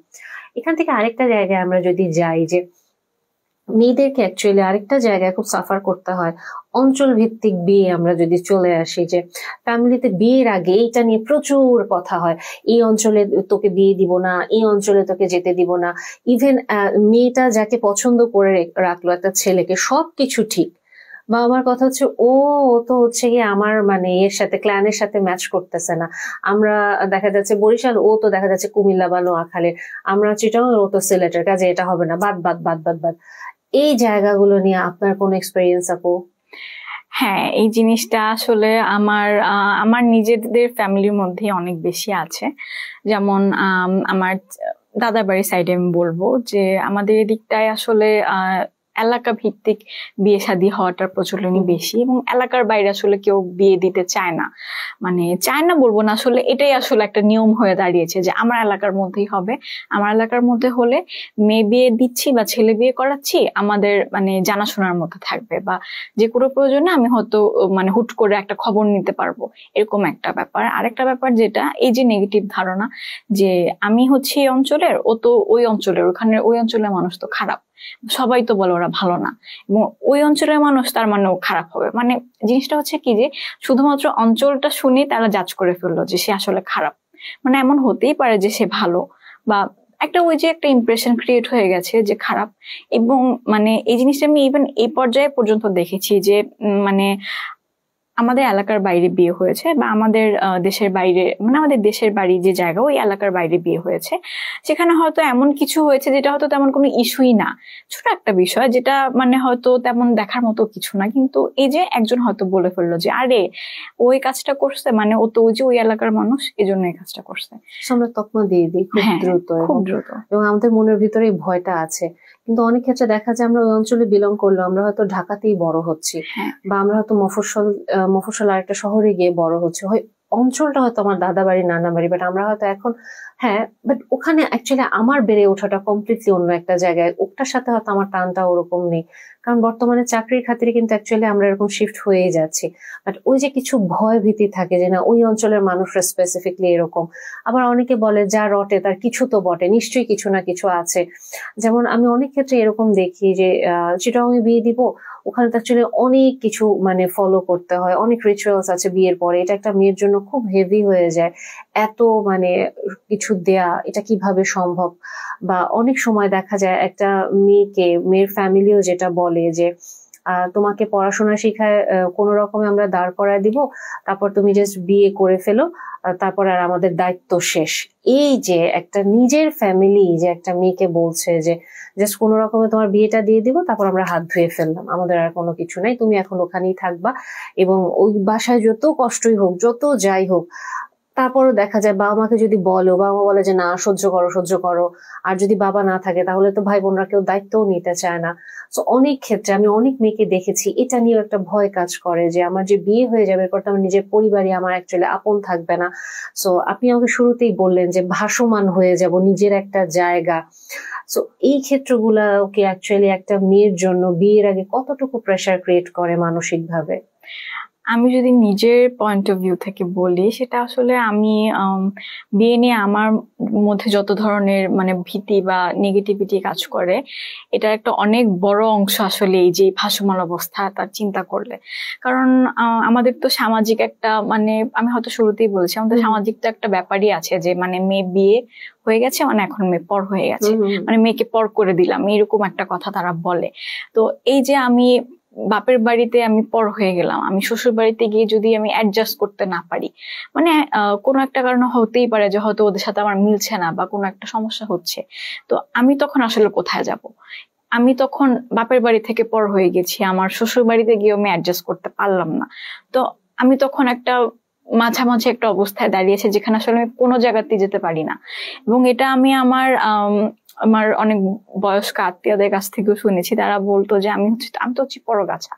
এখান থেকে আরেকটা জায়গায় আমরা যদি যাই, যে মেয়েদেরকে অ্যাকচুয়ালি আরেকটা জায়গায় খুব সাফার করতে হয়, অঞ্চল ভিত্তিক বিয়ে। আমরা যদি চলে আসি যে ফ্যামিলিতে বিয়ের আগে এইটা নিয়ে প্রচুর কথা হয়, এই অঞ্চলে তোকে বিয়ে দিব না, এই অঞ্চলে তোকে যেতে দিব না। ইভেন মেয়েটা যাকে পছন্দ করে রাখলো একটা ছেলেকে, সবকিছু ঠিক, বাবা মার কথা হচ্ছে ও তো হচ্ছে গিয়ে আমার মানে এর সাথে ক্ল্যানের সাথে ম্যাচ করতেছে না। আমরা দেখা যাচ্ছে বরিশাল, ও তো দেখা যাচ্ছে কুমিল্লা বা নোয়াখালীর, আমরা চিটাং, ও তো সিলেটের, কাজে এটা হবে না, বাদ বাদ বাদ বাদ বাদ। এই জায়গাগুলো নিয়ে আপনার কোন এক্সপেরিয়েন্স আপু? হ্যাঁ, এই জিনিসটা আসলে আমার নিজেদের ফ্যামিলির মধ্যে অনেক বেশি আছে। যেমন আমার দাদার বাড়ির সাইডে আমি বলবো যে আমাদের এদিকটায় আসলে এলাকা ভিত্তিক বিয়ে শাদী হওয়াটার প্রচলনই বেশি, এবং এলাকার বাইরে আসলে কেউ বিয়ে দিতে চায় না। মানে চায় না বলবো না, আসলে এটাই আসলে একটা নিয়ম হয়ে দাঁড়িয়েছে যে আমার এলাকার মধ্যেই হবে। আমার এলাকার মধ্যে হলে মেয়ে বিয়ে দিচ্ছি বা ছেলে বিয়ে করাচ্ছি আমাদের মানে জানাশোনার মধ্যে থাকবে, বা যে কোনো প্রয়োজনে আমি হয়তো মানে হুট করে একটা খবর নিতে পারবো, এরকম একটা ব্যাপার। আরেকটা ব্যাপার যেটা এই যে নেগেটিভ ধারণা যে আমি হচ্ছে এই অঞ্চলের, ও তো ওই অঞ্চলের, ওখানে ওই অঞ্চলের মানুষ তো খারাপ, সবাই তো বলে ওরা ভালো না, এবং ওই অঞ্চলের মানুষ তার মানেও খারাপ হবে। মানে জিনিসটা হচ্ছে কি যে শুধুমাত্র অঞ্চলটা শুনে তারা জাজ করে ফেললো যে সে আসলে খারাপ। মানে এমন হতেই পারে যে সে ভালো, বা একটা ওই যে একটা ইমপ্রেশন ক্রিয়েট হয়ে গেছে যে খারাপ। এবং মানে এই জিনিসটা আমি ইভেন এই পর্যায়ে পর্যন্ত দেখেছি যে মানে আমাদের এলাকার বাইরে বিয়ে হয়েছে, বা আমাদের দেশের বাইরে, মানে আমাদের দেশের বাড়ি যে জায়গা ওই এলাকার বাইরে বিয়ে হয়েছে, সেখানে হয়তো এমন কিছু হয়েছে যেটা হয়তো তেমন কোনো ইস্যুই না, ছোট একটা বিষয় যেটা মানে হয়তো তেমন দেখার মতো কিছু না, কিন্তু এই যে একজন হয়তো বলে ফেললো যে আরে ওই কাজটা করছে, মানে ও তো ওই যে ওই এলাকার মানুষ, এই জন্য এই কাজটা করছে। আমরা তকমা দিয়ে দিই খুব দ্রুত, খুব দ্রুত, এবং আমাদের মনের ভিতরে এই ভয়টা আছে। কিন্তু অনেক ক্ষেত্রে দেখা যায় আমরা ওই অঞ্চলে বিলং করলো, আমরা হয়তো ঢাকাতেই বড় হচ্ছি, বা আমরা হয়তো মফস্বল আরেকটা শহরে গিয়ে বড় হচ্ছে, হয় অঞ্চলটা হয়তো আমার দাদা বাড়ি নানা বাড়ি, বাট আমরা হয়তো এখন, হ্যাঁ, বাট ওখানে অ্যাকচুয়ালি আমার বেড়ে ওঠাটা কমপ্লিটলি অন্য একটা জায়গায়, ওটার সাথে হয়তো আমার টানটা ওরকম নেই। কারণ বর্তমানে চাকরির খাতিরে কিন্তু অ্যাকচুয়ালি আমরা এরকম শিফট হয়েই যাচ্ছি। বাট ওই যে কিছু ভয় ভীতি থাকে যে না ওই অঞ্চলের মানুষরা স্পেসিফিকলি এরকম। আবার অনেকে বলে যা রটে তার কিছু তো বটে, নিশ্চয়ই কিছু না কিছু আছে। যেমন আমি অনেক ক্ষেত্রে এরকম দেখি যে চিটাগাং এ বিয়ে দিব, ওখানে তো অ্যাকচুয়ালি অনেক কিছু মানে ফলো করতে হয়, অনেক রিচুয়ালস আছে বিয়ের পরে, এটা একটা মেয়ের জন্য খুব হেভি হয়ে যায়। এত মানে কিছু দেয়া এটা কিভাবে সম্ভব? বা অনেক সময় দেখা যায় একটা মেয়ের ফ্যামিলিও যেটা বলে যে তোমাকে পড়াশোনা শিখায় কোনো রকমে আমরা দাঁড় করায় দিব, তারপর তুমি জাস্ট বিয়ে করে ফেলো, তারপর আর আমাদের দায়িত্ব শেষ। এই যে একটা নিজের ফ্যামিলি যে একটা মেয়েকে বলছে যে জাস্ট কোনো রকমে তোমার বিয়েটা দিয়ে দিব, তারপর আমরা হাত ধুয়ে ফেললাম, আমাদের আর কোনো কিছু নাই, তুমি এখন ওখানেই থাকবা, এবং ওই বাসায় যত কষ্টই হোক যত যাই হোক, তারপরও দেখা যায় বাবা মাকে যদি বলো, বাবা মা বলে যে না সহ্য করো সহ্য করো, আর যদি বাবা না থাকে তাহলে তো ভাই বোনরা কেউ দায়িত্বও নিতে চায় না। তো অনেক ক্ষেত্রে আমি অনেক মেয়েকে দেখেছি এটা নিয়েও একটা ভয় কাজ করে যে আমার যে বিয়ে হয়ে যাবে, এরপর তো আমার নিজের পরিবারই আমার অ্যাকচুয়ালি আপন থাকবে না। সো আপনি আমাকে শুরুতেই বললেন যে ভাসমান হয়ে যাব, নিজের একটা জায়গা। সো এই ক্ষেত্রগুলা কি অ্যাকচুয়ালি একটা মেয়ের জন্য বিয়ের আগে কতটুকু প্রেসার ক্রিয়েট করে মানসিক ভাবে? আমি যদি নিজের পয়েন্ট অফ ভিউ থেকে বলি, সেটা আসলে আমি বিয়ে নিয়ে আমার মধ্যে যত ধরনের মানে ভীতি বা নেগেটিভিটি কাজ করে, এটার একটা অনেক বড় অংশ আসলে এই যে ভাসমান অবস্থা তার চিন্তা করলে। কারণ আমাদের তো সামাজিক একটা মানে আমি হয়তো শুরুতেই বলেছি, আমাদের সামাজিক তো একটা ব্যাপারই আছে যে মানে মেয়ে বিয়ে হয়ে গেছে মানে এখন মেয়ে পর হয়ে গেছে, মানে মেয়েকে পর করে দিলাম, এরকম একটা কথা তারা বলে। তো এই যে আমি বাপের বাড়িতে আমি পর হয়ে গেলাম, আমি শ্বশুর বাড়িতে গিয়ে যদি আমি অ্যাডজাস্ট করতে না পারি, মানে কোনো একটা কারণে হতেই পারে যে হয়তো ওদের সাথে আমার মিলছে না বা কোনো একটা সমস্যা হচ্ছে, তো আমি তখন আসলে কোথায় যাব? আমি তখন বাপের বাড়ি থেকে পর হয়ে গেছি, আমার শ্বশুর বাড়িতে গিয়ে আমি অ্যাডজাস্ট করতে পারলাম না। তো আমি তখন একটা মাঝামাঝি একটা অবস্থায় দাঁড়িয়েছে যেখানে আসলে আমি কোনো জায়গাতে যেতে পারি না। এবং এটা আমি আমার আমার অনেক বয়স্ক আত্মীয়দের কাছ থেকেও শুনেছি, তারা বলতো যে আমি তো হচ্ছি পরগাছা,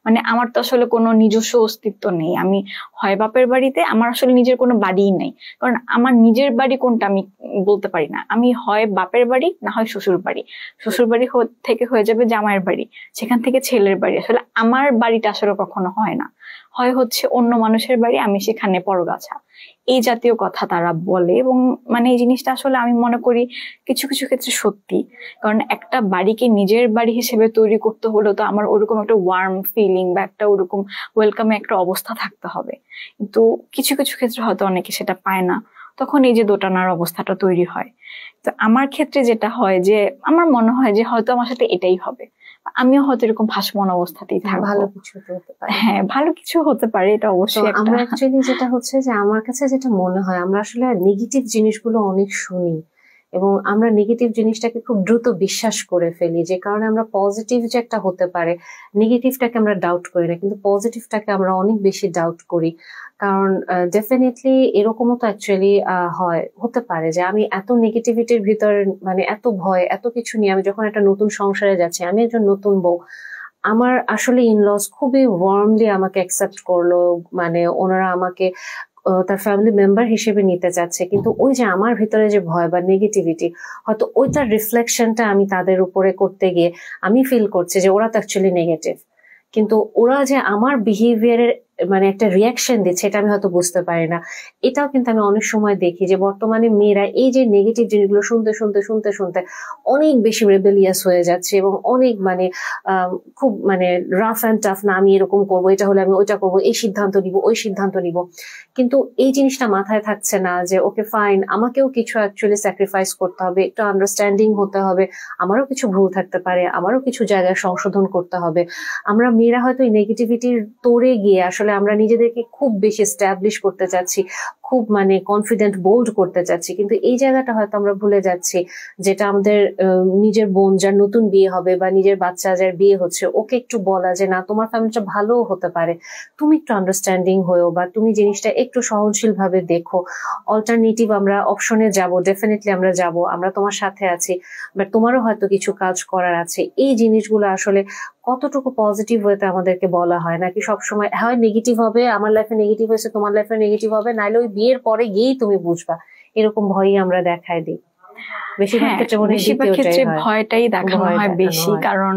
মানে আমার তো আসলে কোনো নিজস্ব অস্তিত্ব নেই, আমি হয় বাপের বাড়িতে, আমার আসলে নিজের কোনো বাড়িই নেই, কারণ আমার নিজের বাড়ি কোনটা আমি বলতে পারি না, আমি হয় বাপের বাড়ি না হয় শ্বশুর বাড়ি, শ্বশুর বাড়ি থেকে হয়ে যাবে জামাইয়ের বাড়ি, সেখান থেকে ছেলের বাড়ি, আসলে আমার বাড়িটা আসলে কখনো হয় না, হয় হচ্ছে অন্য মানুষের বাড়ি, আমি সেখানে পরগাছা, এই জাতীয় কথা তারা বলে। এবং মানে এই জিনিসটা আসলে আমি মনে করি কিছু কিছু ক্ষেত্রে সত্যি, কারণ একটা বাড়িকে নিজের বাড়ি হিসেবে তৈরি করতে হলেও তো আমার ওরকম একটা ওয়ার্ম ফিলিং বা একটা ওরকম ওয়েলকামে একটা অবস্থা থাকতে হবে, কিন্তু কিছু কিছু ক্ষেত্রে হয়তো অনেকে সেটা পায় না, তখন এই যে দোটানার অবস্থাটা তৈরি হয়। তো আমার ক্ষেত্রে যেটা হয় যে আমার মনে হয় যে হয়তো আমার সাথে এটাই হবে, আমিও হয়তো এরকম ভাসমান অবস্থাতেই থাকবো। ভালো কিছু হতে পারে, হ্যাঁ ভালো কিছু হতে পারে, এটা অবশ্যই। আমরা অ্যাকচুয়ালি যেটা হচ্ছে যে আমার কাছে যেটা মনে হয়, আমরা আসলে নেগেটিভ জিনিসগুলো অনেক শুনি এবং আমরা নেগেটিভ জিনিসটাকে খুব দ্রুত বিশ্বাস করে ফেলি, যে কারণে আমরা পজিটিভ যে একটা হতে পারে নেগেটিভটাকে আমরা ডাউট করি না, কিন্তু পজিটিভটাকে আমরা অনেক বেশি ডাউট করি। কারণ ডেফিনেটলি এরকমও তো অ্যাকচুয়ালি হতে পারে যে আমি এত নেগেটিভিটির ভিতরে, মানে এত ভয় এত কিছু নিয়ে আমি যখন একটা নতুন সংসারে যাচ্ছি, আমি একজন নতুন বউ, আমার আসলে ইনলস খুবই ওয়ার্মলি আমাকে অ্যাকসেপ্ট করলো, মানে ওনারা আমাকে তার ফ্যামিলি মেম্বার হিসেবে নিতে চাচ্ছে, কিন্তু ওই যে আমার ভিতরে যে ভয় বা নেগেটিভিটি, হয়তো ওইটার রিফ্লেকশনটা আমি তাদের উপরে করতে গিয়ে আমি ফিল করছি যে ওরা তো অ্যাকচুয়ালি নেগেটিভ, কিন্তু ওরা যে আমার বিহেভিয়ারের মানে একটা রিয়াকশন দিচ্ছে এটা আমি হয়তো বুঝতে পারি না। এটাও কিন্তু আমি অনেক সময় দেখি যে বর্তমানে মেয়েরা এই যে নেগেটিভ জিনিসগুলো শুনতে শুনতে শুনতে শুনতে অনেক বেশি রেবেলিয়াস হয়ে যাচ্ছে এবং অনেক মানে খুব মানে রাফ অ্যান্ড টাফ, না আমি এরকম করবো, এটা হলে আমি ওইটা করবো, এই সিদ্ধান্ত নিব ওই সিদ্ধান্ত নিব, কিন্তু এই জিনিসটা মাথায় থাকছে না যে ওকে ফাইন, আমাকেও কিছু অ্যাকচুয়ালি স্যাক্রিফাইস করতে হবে, একটু আন্ডারস্ট্যান্ডিং হতে হবে, আমারও কিছু ভুল থাকতে পারে, আমারও কিছু জায়গায় সংশোধন করতে হবে। আমরা মেয়েরা হয়তো এই নেগেটিভিটির তোড়ে গিয়ে আসলে আমরা নিজেদেরকে খুব বেশি এস্টাবলিশ করতে চাচ্ছি, খুব মানে কনফিডেন্ট বোল্ড করতে চাচ্ছি, কিন্তু এই জায়গাটা হয়তো আমরা ভুলে যাচ্ছি যেটা আমাদের নিজের বোন যার নতুন বিয়ে হবে বা নিজের বাচ্চা যার বিয়ে হচ্ছে, ওকে একটু বলা যে না তোমার ফ্যামিলিটা ভালোও হতে পারে, তুমি একটু আন্ডারস্ট্যান্ডিং হয়েও বা তুমি জিনিসটা একটু সহনশীল ভাবে দেখো, অল্টারনেটিভ আমরা অপশনে যাব, ডেফিনেটলি আমরা যাব, আমরা তোমার সাথে আছি, বাট তোমারও হয়তো কিছু কাজ করার আছে। এই জিনিসগুলো আসলে কতটুকু পজিটিভ ওয়েতে আমাদেরকে বলা হয়, নাকি সবসময় হয় নেগেটিভ হবে, আমার লাইফে নেগেটিভ হয়েছে তোমার লাইফে নেগেটিভ হবে, নাইলে ওই বিয়ের পরে গিয়েই তুমি বুঝবা, এরকম ভয়ই আমরা দেখাই দিই। বেশিরভাগ ক্ষেত্রে ভয়টাই দেখানো হয় বেশি, কারণ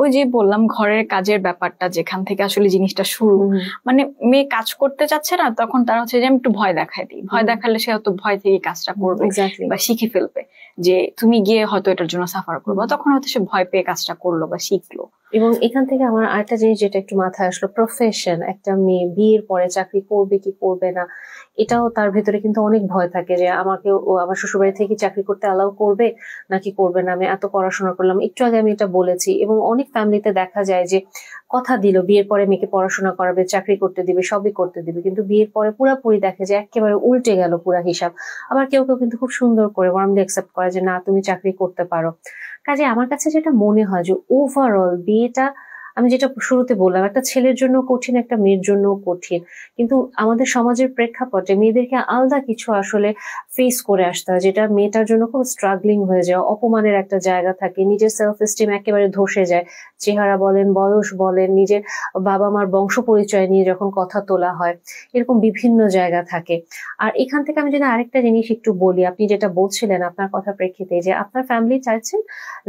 ওই যে বললাম ঘরের কাজের ব্যাপারটা যেখান থেকে আসলে জিনিসটা শুরু, মানে মেয়ে কাজ করতে চাচ্ছে না, তখন তার হচ্ছে যে আমি একটু ভয় দেখাই দিই, ভয় দেখালে সে হয়তো ভয় থেকে কাজটা করবে বা শিখে ফেলবে, যে তুমি গিয়ে হয়তো এটার জন্য সাফার করবো, তখন হয়তো সে ভয় পেয়ে কাজটা করলো বা শিখলো। এবং এখান থেকে আমার আরেকটা জিনিস যেটা একটু মাথায় আসলো, প্রফেশন। একটা মেয়ে বিয়ের পরে চাকরি করবে কি করবে না, এটাও তার ভেতরে কিন্তু অনেক ভয় থাকে যে আমাকে ও আমার শ্বশুরবাড়ি থেকে চাকরি করতে অ্যালাউ করবে নাকি করবে না। আমি এত পড়াশোনা করলাম, একটু আগে আমি এটা বলেছি, এবং অনেক ফ্যামিলিতে দেখা যায় যে কথা দিল বিয়ের পরে মেয়েকে পড়াশোনা করাবে, চাকরি করতে দিবে, সবই করতে দিবে, কিন্তু বিয়ের পরে পুরাপুরি দেখে যে একেবারে উল্টে গেল পুরা হিসাব। আবার কেউ কেউ কিন্তু খুব সুন্দর করে ওয়ার্মলি অ্যাকসেপ্ট করে যে না তুমি চাকরি করতে পারো। কাজে আমার কাছে যেটা মনে হয় যে ওভারঅল বিয়েটা, আমি যেটা শুরুতে বললাম, একটা ছেলের জন্য কঠিন, একটা মেয়ের জন্য কঠিন, কিন্তু আমাদের সমাজের প্রেক্ষাপটে মেয়েদেরকে আলাদা কিছু আসলে ফেস করে আসতে হয়, যেটা মেয়েটার জন্য খুব স্ট্রাগলিং হয়ে যায়। অপমানের একটা জায়গা থাকে, নিজের সেলফ এস্টিম একেবারে ধসে যায়। চেহারা বলেন, বয়স বলেন, নিজের বাবা মার বংশ পরিচয় নিয়ে যখন কথা তোলা হয়, এরকম বিভিন্ন জায়গা থাকে। আর এখান থেকে আমি যদি আরেকটা জিনিস একটু বলি, আপনি যেটা বলছিলেন আপনার কথা প্রেক্ষিতে, যে আপনার ফ্যামিলি চাইছেন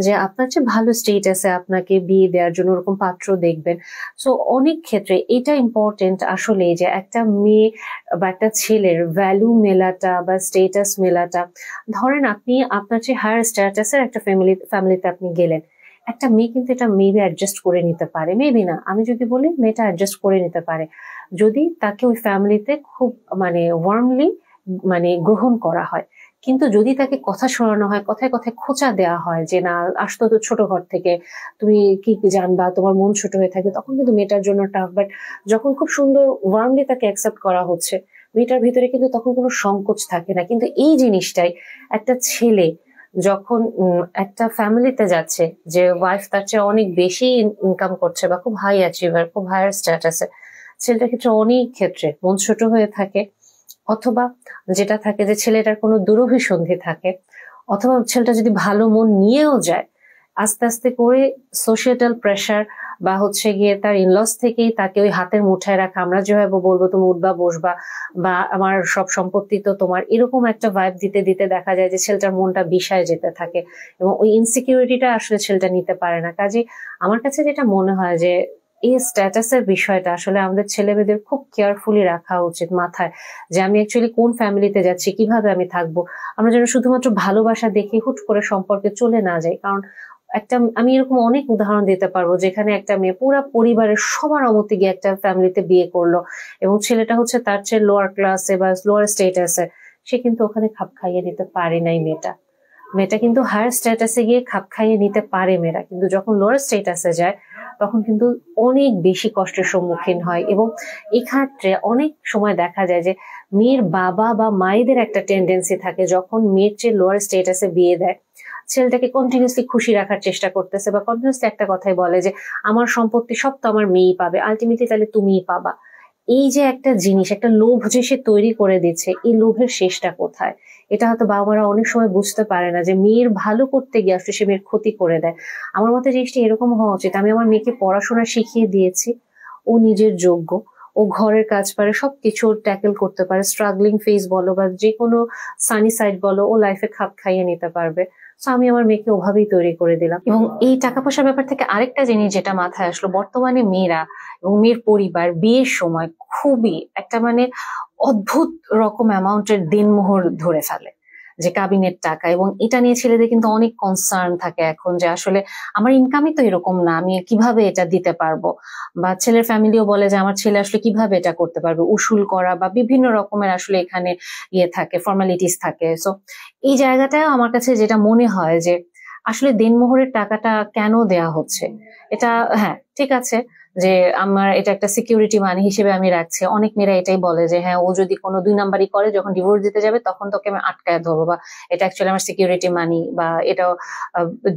যে আপনার চেয়ে ভালো স্টেটাসে আপনাকে বিয়ে দেওয়ার জন্য ওরকম পাত্র দেখবেন। সো অনেক ক্ষেত্রে এটা ইম্পর্টেন্ট আসলে যে একটা মেয়ে বা একটা ছেলের ভ্যালু মেলাটা বা স্টেটাস মেলাটা। ধরেন আপনি আপনার চেয়ে হায়ার স্ট্যাটাসের একটা ফ্যামিলিতে আপনি গেলেন, একটা মেয়ে কিন্তু এটা মেবি অ্যাডজাস্ট করে নিতে পারে, মেবি না, আমি যদি বলি মেয়েটা অ্যাডজাস্ট করে নিতে পারে যদি তাকে ওই ফ্যামিলিতে খুব মানে ওয়ার্মলি মানে গ্রহণ করা হয়। কিন্তু যদি তাকে কথা শোনানো হয়, কথায় কথায় খোঁচা দেওয়া হয় যে না আসতো তো ছোট ঘর থেকে, তুমি কি কি জানবা, তোমার মন ছোট হয়ে থাকে, তখন কিন্তু মেয়েটার জন্য টাফ। বাট যখন খুব সুন্দর ওয়ার্মলি তাকে অ্যাকসেপ্ট করা হচ্ছে, মেয়েটার ভিতরে কিন্তু তখন কোনো সংকোচ থাকে না। কিন্তু এই জিনিসটাই একটা ছেলে যখন একটা ফ্যামিলিতে যাচ্ছে, যে ওয়াইফ তার চেয়ে অনেক বেশি ইনকাম করছে বা খুব হাই অ্যাচিভার, খুব হায়ার স্ট্যাটাসে, ছেলেটার ক্ষেত্রে অনেক ক্ষেত্রে মন ছোট হয়ে থাকে। অথবা যেটা থাকে যে ছেলেটার কোনো দুরভিসন্ধি থাকে, অথবা ছেলেটা যদি ভালো মন নিয়েও যায়, আস্তে আস্তে করে সোশিয়েটাল প্রেশার বা হচ্ছে গিয়ে তার ইনলস থেকেই তাকে ওই হাতের মুঠায় রাখা, আমরা যেভাবে বলবো তুমি উঠবা বসবা বা আমার সব সম্পত্তি তো তোমার, এরকম একটা ভাইব দিতে দিতে দেখা যায় যে ছেলেটার মনটা বিষায় যেতে থাকে, এবং ওই ইনসিকিউরিটিটা আসলে ছেলেটা নিতে পারে না। কাজে আমার কাছে যেটা মনে হয় যে এই স্ট্যাটাসের বিষয়টা আসলে আমাদের ছেলে মেয়েদের খুব কেয়ারফুলি রাখা উচিত মাথায়, যে আমি অ্যাকচুয়ালি কোন ফ্যামিলিতে যাচ্ছি, কিভাবে আমি থাকবো। আমরা যেন শুধুমাত্র ভালোবাসা দেখে হুট করে সম্পর্কে চলে না যাই। কারণ একটা, আমি এরকম অনেক উদাহরণ দিতে পারবো যেখানে একটা মেয়ে পুরা পরিবারের সবার অমতে গিয়ে একটা ফ্যামিলিতে বিয়ে করলো, এবং ছেলেটা হচ্ছে তার চেয়ে লোয়ার ক্লাসে বা লোয়ার স্টেটাসে, সে কিন্তু ওখানে খাপ খাইয়ে নিতে পারে নাই। মেয়েটা মেয়েটা কিন্তু হায়ার স্ট্যাটাসে গিয়ে খাপ খাইয়ে নিতে পারে মেয়েরা, কিন্তু যখন লোয়ার স্ট্যাটাসে যায় তখন কিন্তু অনেক বেশি কষ্টের সম্মুখীন হয়। এবং এক্ষেত্রে অনেক সময় দেখা যায় যে মেয়ের বাবা বা মায়েদের একটা টেন্ডেন্সি থাকে, যখন মেয়ের চেয়ে লোয়ার স্টেটাসে বিয়ে দেয়, ছেলেটাকে কন্টিনিউসলি খুশি রাখার চেষ্টা করতেছে বা কন্টিনিউসলি একটা কথাই বলে যে আমার সম্পত্তি সব তো আমার মেয়েই পাবে, আলটিমেটলি তাহলে তুমিই পাবা। এই যে একটা জিনিস, একটা লোভ যে সে তৈরি করে দিচ্ছে, এই লোভের শেষটা কোথায়? এটা হয়তো বাবা মারা অনেক সময় বুঝতে পারে না, যে মেয়ের ভালো করতে গিয়ে আসলে সে মেয়ের ক্ষতি করে দেয়। আমার মতে জিনিসটা এরকম হওয়া উচিত, আমি আমার মেয়েকে পড়াশোনা শিখিয়ে দিয়েছি, ও নিজের যোগ্য, ও ঘরের কাজ পারে, সবকিছু ট্যাকেল করতে পারে, স্ট্রাগলিং ফেজ বলো বা যে কোনো সানি সাইড বলো, ও লাইফে খাপ খাইয়ে নিতে পারবে। তো আমি আমার মেয়েকে ওভাবেই তৈরি করে দিলাম। এবং এই টাকা পয়সার ব্যাপার থেকে আরেকটা জিনিস যেটা মাথায় আসলো, বর্তমানে মেয়েরা এবং মেয়ের পরিবার বিয়ের সময় খুবই একটা মানে অদ্ভুত রকম অ্যামাউন্টের দিনমোহর ধরে ফেলে, যে কাবিনের টাকা। এবং এটা নিয়ে ছেলেদের কিন্তু অনেক কনসার্ন থাকে এখন, যে আসলে আমার ইনকামই তো এরকম না, আমি কিভাবে এটা দিতে পারবো। বা ছেলের ফ্যামিলিও বলে যে আমার ছেলে আসলে কিভাবে এটা করতে পারবে, উসুল করা বা বিভিন্ন রকমের আসলে এখানে ইয়ে থাকে, ফর্মালিটিস থাকে। সো এই জায়গাটায় আমার কাছে যেটা মনে হয় যে আসলে দেনমোহরের টাকাটা কেন দেয়া হচ্ছে। এটা হ্যাঁ ঠিক আছে যে আমার এটা একটা সিকিউরিটি মানি হিসেবে আমি রাখছি, অনেক মেয়েরা এটাই বলে যে হ্যাঁ ও যদি কোনো দুই নাম্বারই করে, যখন ডিভোর্স দিতে যাবে তখন তোকে আমি আটকায় ধরবো, বা এটা অ্যাকচুয়ালি আমার সিকিউরিটি মানি, বা এটা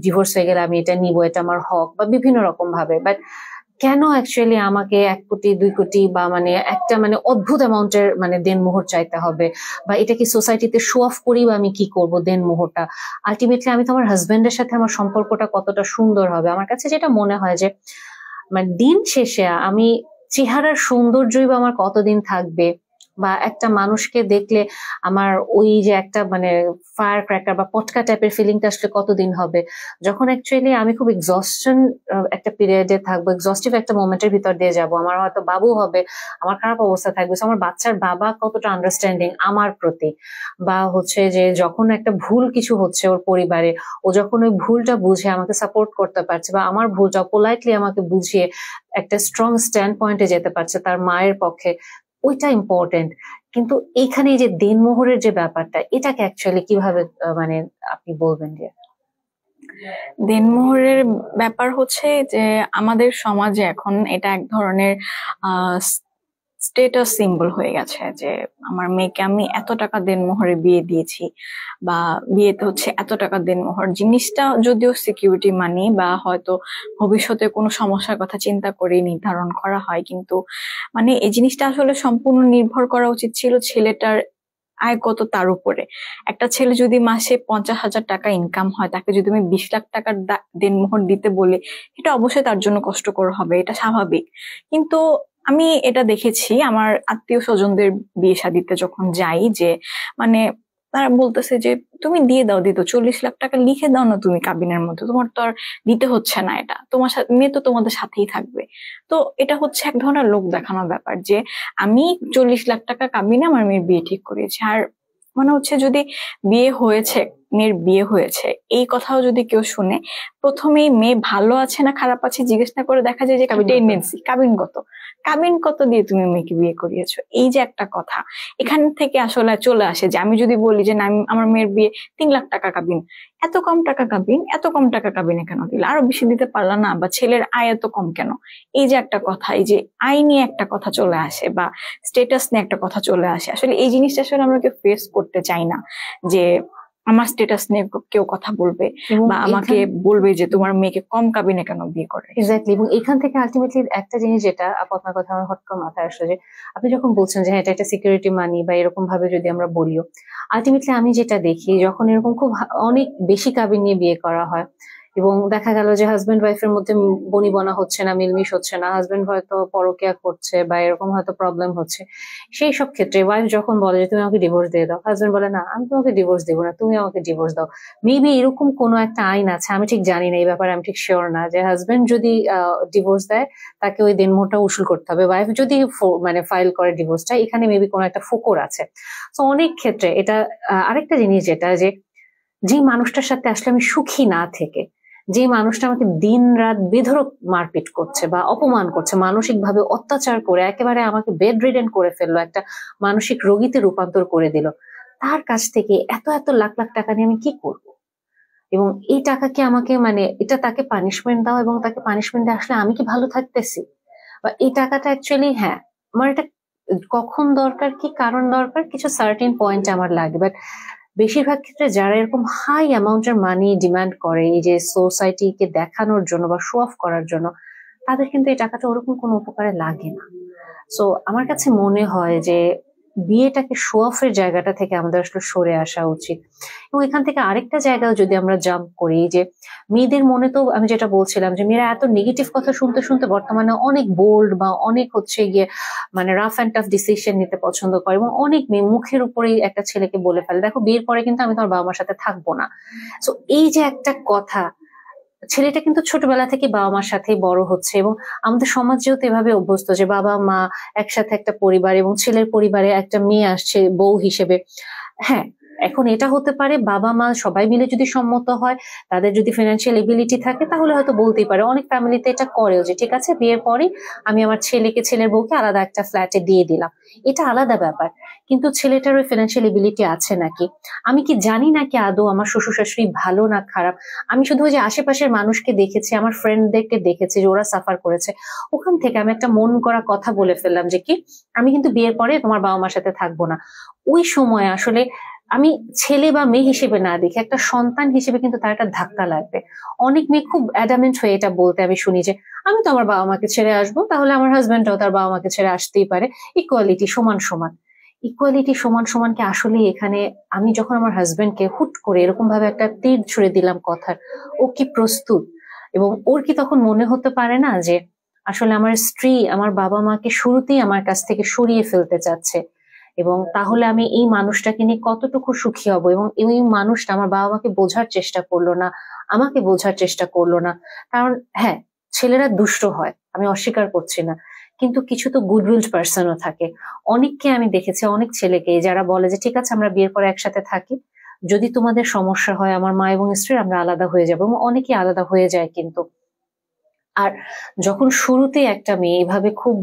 ডিভোর্স হয়ে গেলে আমি এটা নিবো, এটা আমার হক, বা বিভিন্ন রকম ভাবে। বাট কেন অ্যাকচুয়ালি আমাকে 1 কোটি 2 কোটি বা মানে একটা মানে অদ্ভুত অ্যামাউন্টের মানে দেনমোহর চাইতে হবে, বা এটা কি সোসাইটিতে শো অফ করি, বা আমি কি করব দেনমোহরটা? আলটিমেটলি আমি তো আমার হাজবেন্ডের সাথে আমার সম্পর্কটা কতটা সুন্দর হবে। আমার কাছে যেটা মনে হয় যে মানে দিন শেষে আমি চেহারার সৌন্দর্যই বা আমার কতদিন থাকবে, বা একটা মানুষকে দেখলে আমার ওই যে একটা মানে ফায়ার ক্র্যাকার বা পটকা টাইপের ফিলিংটা আসলে কতদিন হবে, যখন অ্যাকচুয়ালি আমি খুব এক্সস্টন একটা পিরিয়ডে থাকবো, এক্সস্টিভ একটা মোমেন্টের ভিতর দিয়ে যাব, আমার হয়তো বাবু হবে, আমার খারাপ অবস্থা থাকবে, আমার বাচ্চার বাবা কতটা আন্ডারস্ট্যান্ডিং আমার প্রতি, বা হচ্ছে যে যখন একটা ভুল কিছু হচ্ছে ওর পরিবারে, ও যখন ওই ভুলটা বুঝে আমাকে সাপোর্ট করতে পারছে, বা আমার ভুলটা পোলাইটলি আমাকে বুঝিয়ে একটা স্ট্রং স্ট্যান্ড পয়েন্টে যেতে পারছে তার মায়ের পক্ষে, ওইটা ইম্পর্টেন্ট। কিন্তু এইখানে এই যে দেনমোহরের যে ব্যাপারটা, এটাকে অ্যাকচুয়ালি কিভাবে মানে আপনি বলবেন যে? দেনমোহরের ব্যাপার হচ্ছে যে আমাদের সমাজে এখন এটা এক ধরনের স্টেটাস সিম্বল হয়ে গেছে যে আমার মেয়েকে আমি এত টাকা দেনমোহরে বিয়ে দিয়েছি, বা বিয়েতে হচ্ছে এত টাকা দেনমোহর। জিনিসটা যদিও সিকিউরিটি মানি বা হয়তো ভবিষ্যতে কোনো সমস্যার কথা চিন্তা করে নির্ধারণ করা হয়, কিন্তু মানে এই জিনিসটা আসলে সম্পূর্ণ নির্ভর করা উচিত ছিল ছেলেটার আয় কত তার উপরে। একটা ছেলে যদি মাসে 50,000 টাকা ইনকাম হয়, তাকে যদি আমি 20 লাখ টাকার দেনমোহর দিতে বলি, এটা অবশ্যই তার জন্য কষ্টকর হবে, এটা স্বাভাবিক। কিন্তু আমি এটা দেখেছি আমার আত্মীয় স্বজনদের বিয়ে শাদিতে যখন যাই, যে মানে তারা বলতেছে যে তুমি দিয়ে দাও, দিত 40 লাখ টাকা লিখে দাও না তুমি কাবিনের মধ্যে, তোমার তো আর দিতে হচ্ছে না, এটা তোমার সাথে মেয়ে তো তোমাদের সাথেই থাকবে। তো এটা হচ্ছে এক ধরনের লোক দেখানোর ব্যাপার যে আমি 40 লাখ টাকা কাবিনে আমার মেয়ের বিয়ে ঠিক করিয়েছি। আর মানে হচ্ছে যদি বিয়ে হয়েছে, মেয়ের বিয়ে হয়েছে এই কথাও যদি কেউ শুনে, প্রথমেই মেয়ে ভালো আছে না খারাপ আছে জিজ্ঞেস না করে দেখা যায় যে টেন্ডেন্সি কাবিন কত দিয়ে তুমি মেয়েকে বিয়ে করিয়েছো, এই যে একটা কথা এখান থেকে আসলে চলে আসে। যে আমি যদি বলি যে না আমার মেয়ের বিয়ে 3 লাখ টাকা কাবিন, এত কম টাকা কাবিন, এত কম টাকা কাবিনে কেন দিলে, আরো বেশি দিতে পারলা না, বা ছেলের আয় এত কম কেন, এই যে একটা কথা, এই যে আয় নিয়ে একটা কথা চলে আসে বা স্টেটাস নিয়ে একটা কথা চলে আসে। আসলে এই জিনিসটা আসলে আমরা কেউ ফেস করতে চাই না, যে আমার স্টেটাস নিয়ে কেউ কথা বলবে বা আমাকে বলবে যে তোমার মেয়েকে কম কাবিনে কেন বিয়ে করে। এক্স্যাক্টলি। এবং এখান থেকে আলটিমেটলি একটা জিনিস যেটা আপনার কথা আমার হট করে মাথায় আসলো, যে আপনি যখন বলছেন যে হ্যাঁ এটা একটা সিকিউরিটি মানি বা এরকম ভাবে যদি আমরা বলিও, আলটিমেটলি আমি যেটা দেখি যখন এরকম খুব অনেক বেশি কাবিন নিয়ে বিয়ে করা হয় এবং দেখা গেল যে হাজবেন্ড ওয়াইফের মধ্যে বনিবনা হচ্ছে না, মিলমিশ হচ্ছে না, হাজবেন্ড হয়তো পরকিয়া করছে বা এরকম হয়তো প্রবলেম হচ্ছে, সেই সব ক্ষেত্রে ওয়াইফ যখন বলে যে তুমি আমাকে ডিভোর্স দিয়ে দাও, হাজবেন্ড বলে না আমি তোমাকে ডিভোর্স দেবো না, তুমি আমাকে ডিভোর্স দাও। মেবি এরকম কোনো একটা আইন আছে, আমি ঠিক জানি না এই ব্যাপারে, আমি ঠিক শিওর না, যে হাজবেন্ড যদি ডিভোর্স দেয় তাকে ওই দেনমোহরটা উসুল করতে হবে, ওয়াইফ যদি মানে ফাইল করে ডিভোর্সটা, এখানে মেবি কোনো একটা ফোকর আছে। তো অনেক ক্ষেত্রে এটা আরেকটা জিনিস যেটা, যে মানুষটার সাথে আসলে আমি সুখী না থেকে, যে মানুষটা আমাকে দিন রাত বেধড়ক মারপিট করছে বা অপমান করছে, মানসিক ভাবে অত্যাচার করে একেবারে আমাকে বেড রিডেন করে ফেললো, একটা মানসিক রোগীতে রূপান্তর করে দিল, তার কাছ থেকে এত এত লাখ লাখ টাকা নিয়ে আমি কি করব? এবং এই টাকাকে আমাকে মানে এটা তাকে পানিশমেন্ট দাও, এবং তাকে পানিশমেন্ট দিয়ে আসলে আমি কি ভালো থাকতেছি? বা এই টাকাটা অ্যাকচুয়ালি, হ্যাঁ আমার এটা কখন দরকার, কি কারণ দরকার, কিছু সার্টেন পয়েন্ট আমার লাগে, বাট বেশিরভাগ ক্ষেত্রে যারা এরকম হাই অ্যামাউন্টের মানি ডিমান্ড করে এই যে সোসাইটিকে দেখানোর জন্য বা শো অফ করার জন্য, তাদের কিন্তু এই টাকাটা ওরকম কোনো উপকারে লাগে না। সো আমার কাছে মনে হয় যে বিয়েটাকে শো অফের জায়গাটা থেকে আমাদের আসলে সরে আসা উচিত। এবং এখান থেকে আরেকটা জায়গায় যদি আমরা জাম্প করি, যে মেয়েদের মনে তো আমি যেটা বলছিলাম যে মেয়েরা এত নেগেটিভ কথা শুনতে শুনতে বর্তমানে অনেক বোল্ড বা অনেক হচ্ছে গিয়ে মানে রাফ অ্যান্ড টাফ ডিসিশন নিতে পছন্দ করে, এবং অনেক মেয়ে মুখের উপরেই একটা ছেলেকে বলে ফেলে দেখো বিয়ের পরে কিন্তু আমি তোমার বাবা মার সাথে থাকবো না। সো এই যে একটা কথা, ছেলেটা কিন্তু ছোটবেলা থেকে বাবা মার সাথেই বড় হচ্ছে, এবং আমাদের সমাজ যেহেতু এভাবে অভ্যস্ত যে বাবা মা একসাথে একটা পরিবার, এবং ছেলের পরিবারে একটা মেয়ে আসছে বউ হিসেবে। হ্যাঁ, এখন এটা হতে পারে বাবা মা সবাই মিলে যদি সম্মত হয়, তাদের যদি ফিনান্সিয়াল এবিলিটি থাকে, তাহলে হয়তো বলতেই পারে, অনেক ফ্যামিলিতে এটা করেও, যে ঠিক আছে বিয়ের পরে আমি আমার ছেলের বউকে আলাদা একটা ফ্ল্যাটে দিয়ে দিলাম, এটা আলাদা ব্যাপার। কিন্তু ছেলেটার ওই ফিনান্সিয়াল এবিলিটি আছে নাকি, আমি কি জানি নাকি আদৌ আমার শ্বশুর শাশুড়ি ভালো না খারাপ, আমি শুধু ওই যে আশেপাশের মানুষকে দেখেছি, আমার ফ্রেন্ডদেরকে দেখেছি যে ওরা সাফার করেছে, ওখান থেকে আমি একটা মন করা কথা বলে ফেললাম যে কি আমি কিন্তু বিয়ের পরে তোমার বাবা মার সাথে থাকবো না। ওই সময় আসলে আমি ছেলে বা মেয়ে হিসেবে না দেখে একটা সন্তান হিসেবে কিন্তু তার একটা ধাক্কা লাগবে। অনেক মেয়ে খুব অ্যাডামেন্ট হয়ে এটা বলতে আমি শুনি যে আমি তো আমার বাবা মাকে ছেড়ে আসবো, তাহলে আমার হাজবেন্ডও তার বাবা মাকে ছেড়ে আসতেই পারে, ইকুয়ালিটি সমান সমান। ইকুয়ালিটি সমান সমান কি আসলে এখানে আমি যখন আমার হাজবেন্ডকে হুট করে এরকম ভাবে একটা তীর ছুড়ে দিলাম কথার, ও কি প্রস্তুত? এবং ওর কি তখন মনে হতে পারে না যে আসলে আমার স্ত্রী আমার বাবা মাকে শুরুতেই আমার কাছ থেকে সরিয়ে ফেলতে চাচ্ছে? এবং তাহলে আমি এই মানুষটাকে নিয়ে কতটুকু সুখী হব, এবং এই মানুষটা আমার বাবা মাকে বোঝার চেষ্টা করলো না, আমাকে বোঝার চেষ্টা করলো না। কারণ হ্যাঁ, ছেলেরা দুষ্ট হয়, আমি অস্বীকার করছি না, কিন্তু কিছু তো গুডউইল পার্সনও থাকে। অনেককে আমি দেখেছি, অনেক ছেলেকে যারা বলে যে ঠিক আছে আমরা বিয়ের পরে একসাথে থাকি, যদি তোমাদের সমস্যা হয় আমার মা এবং স্ত্রী আমরা আলাদা হয়ে যাবো, এবং অনেকে আলাদা হয়ে যায় কিন্তু। আর যখন শুরুতে একটা মেয়ে এভাবে খুব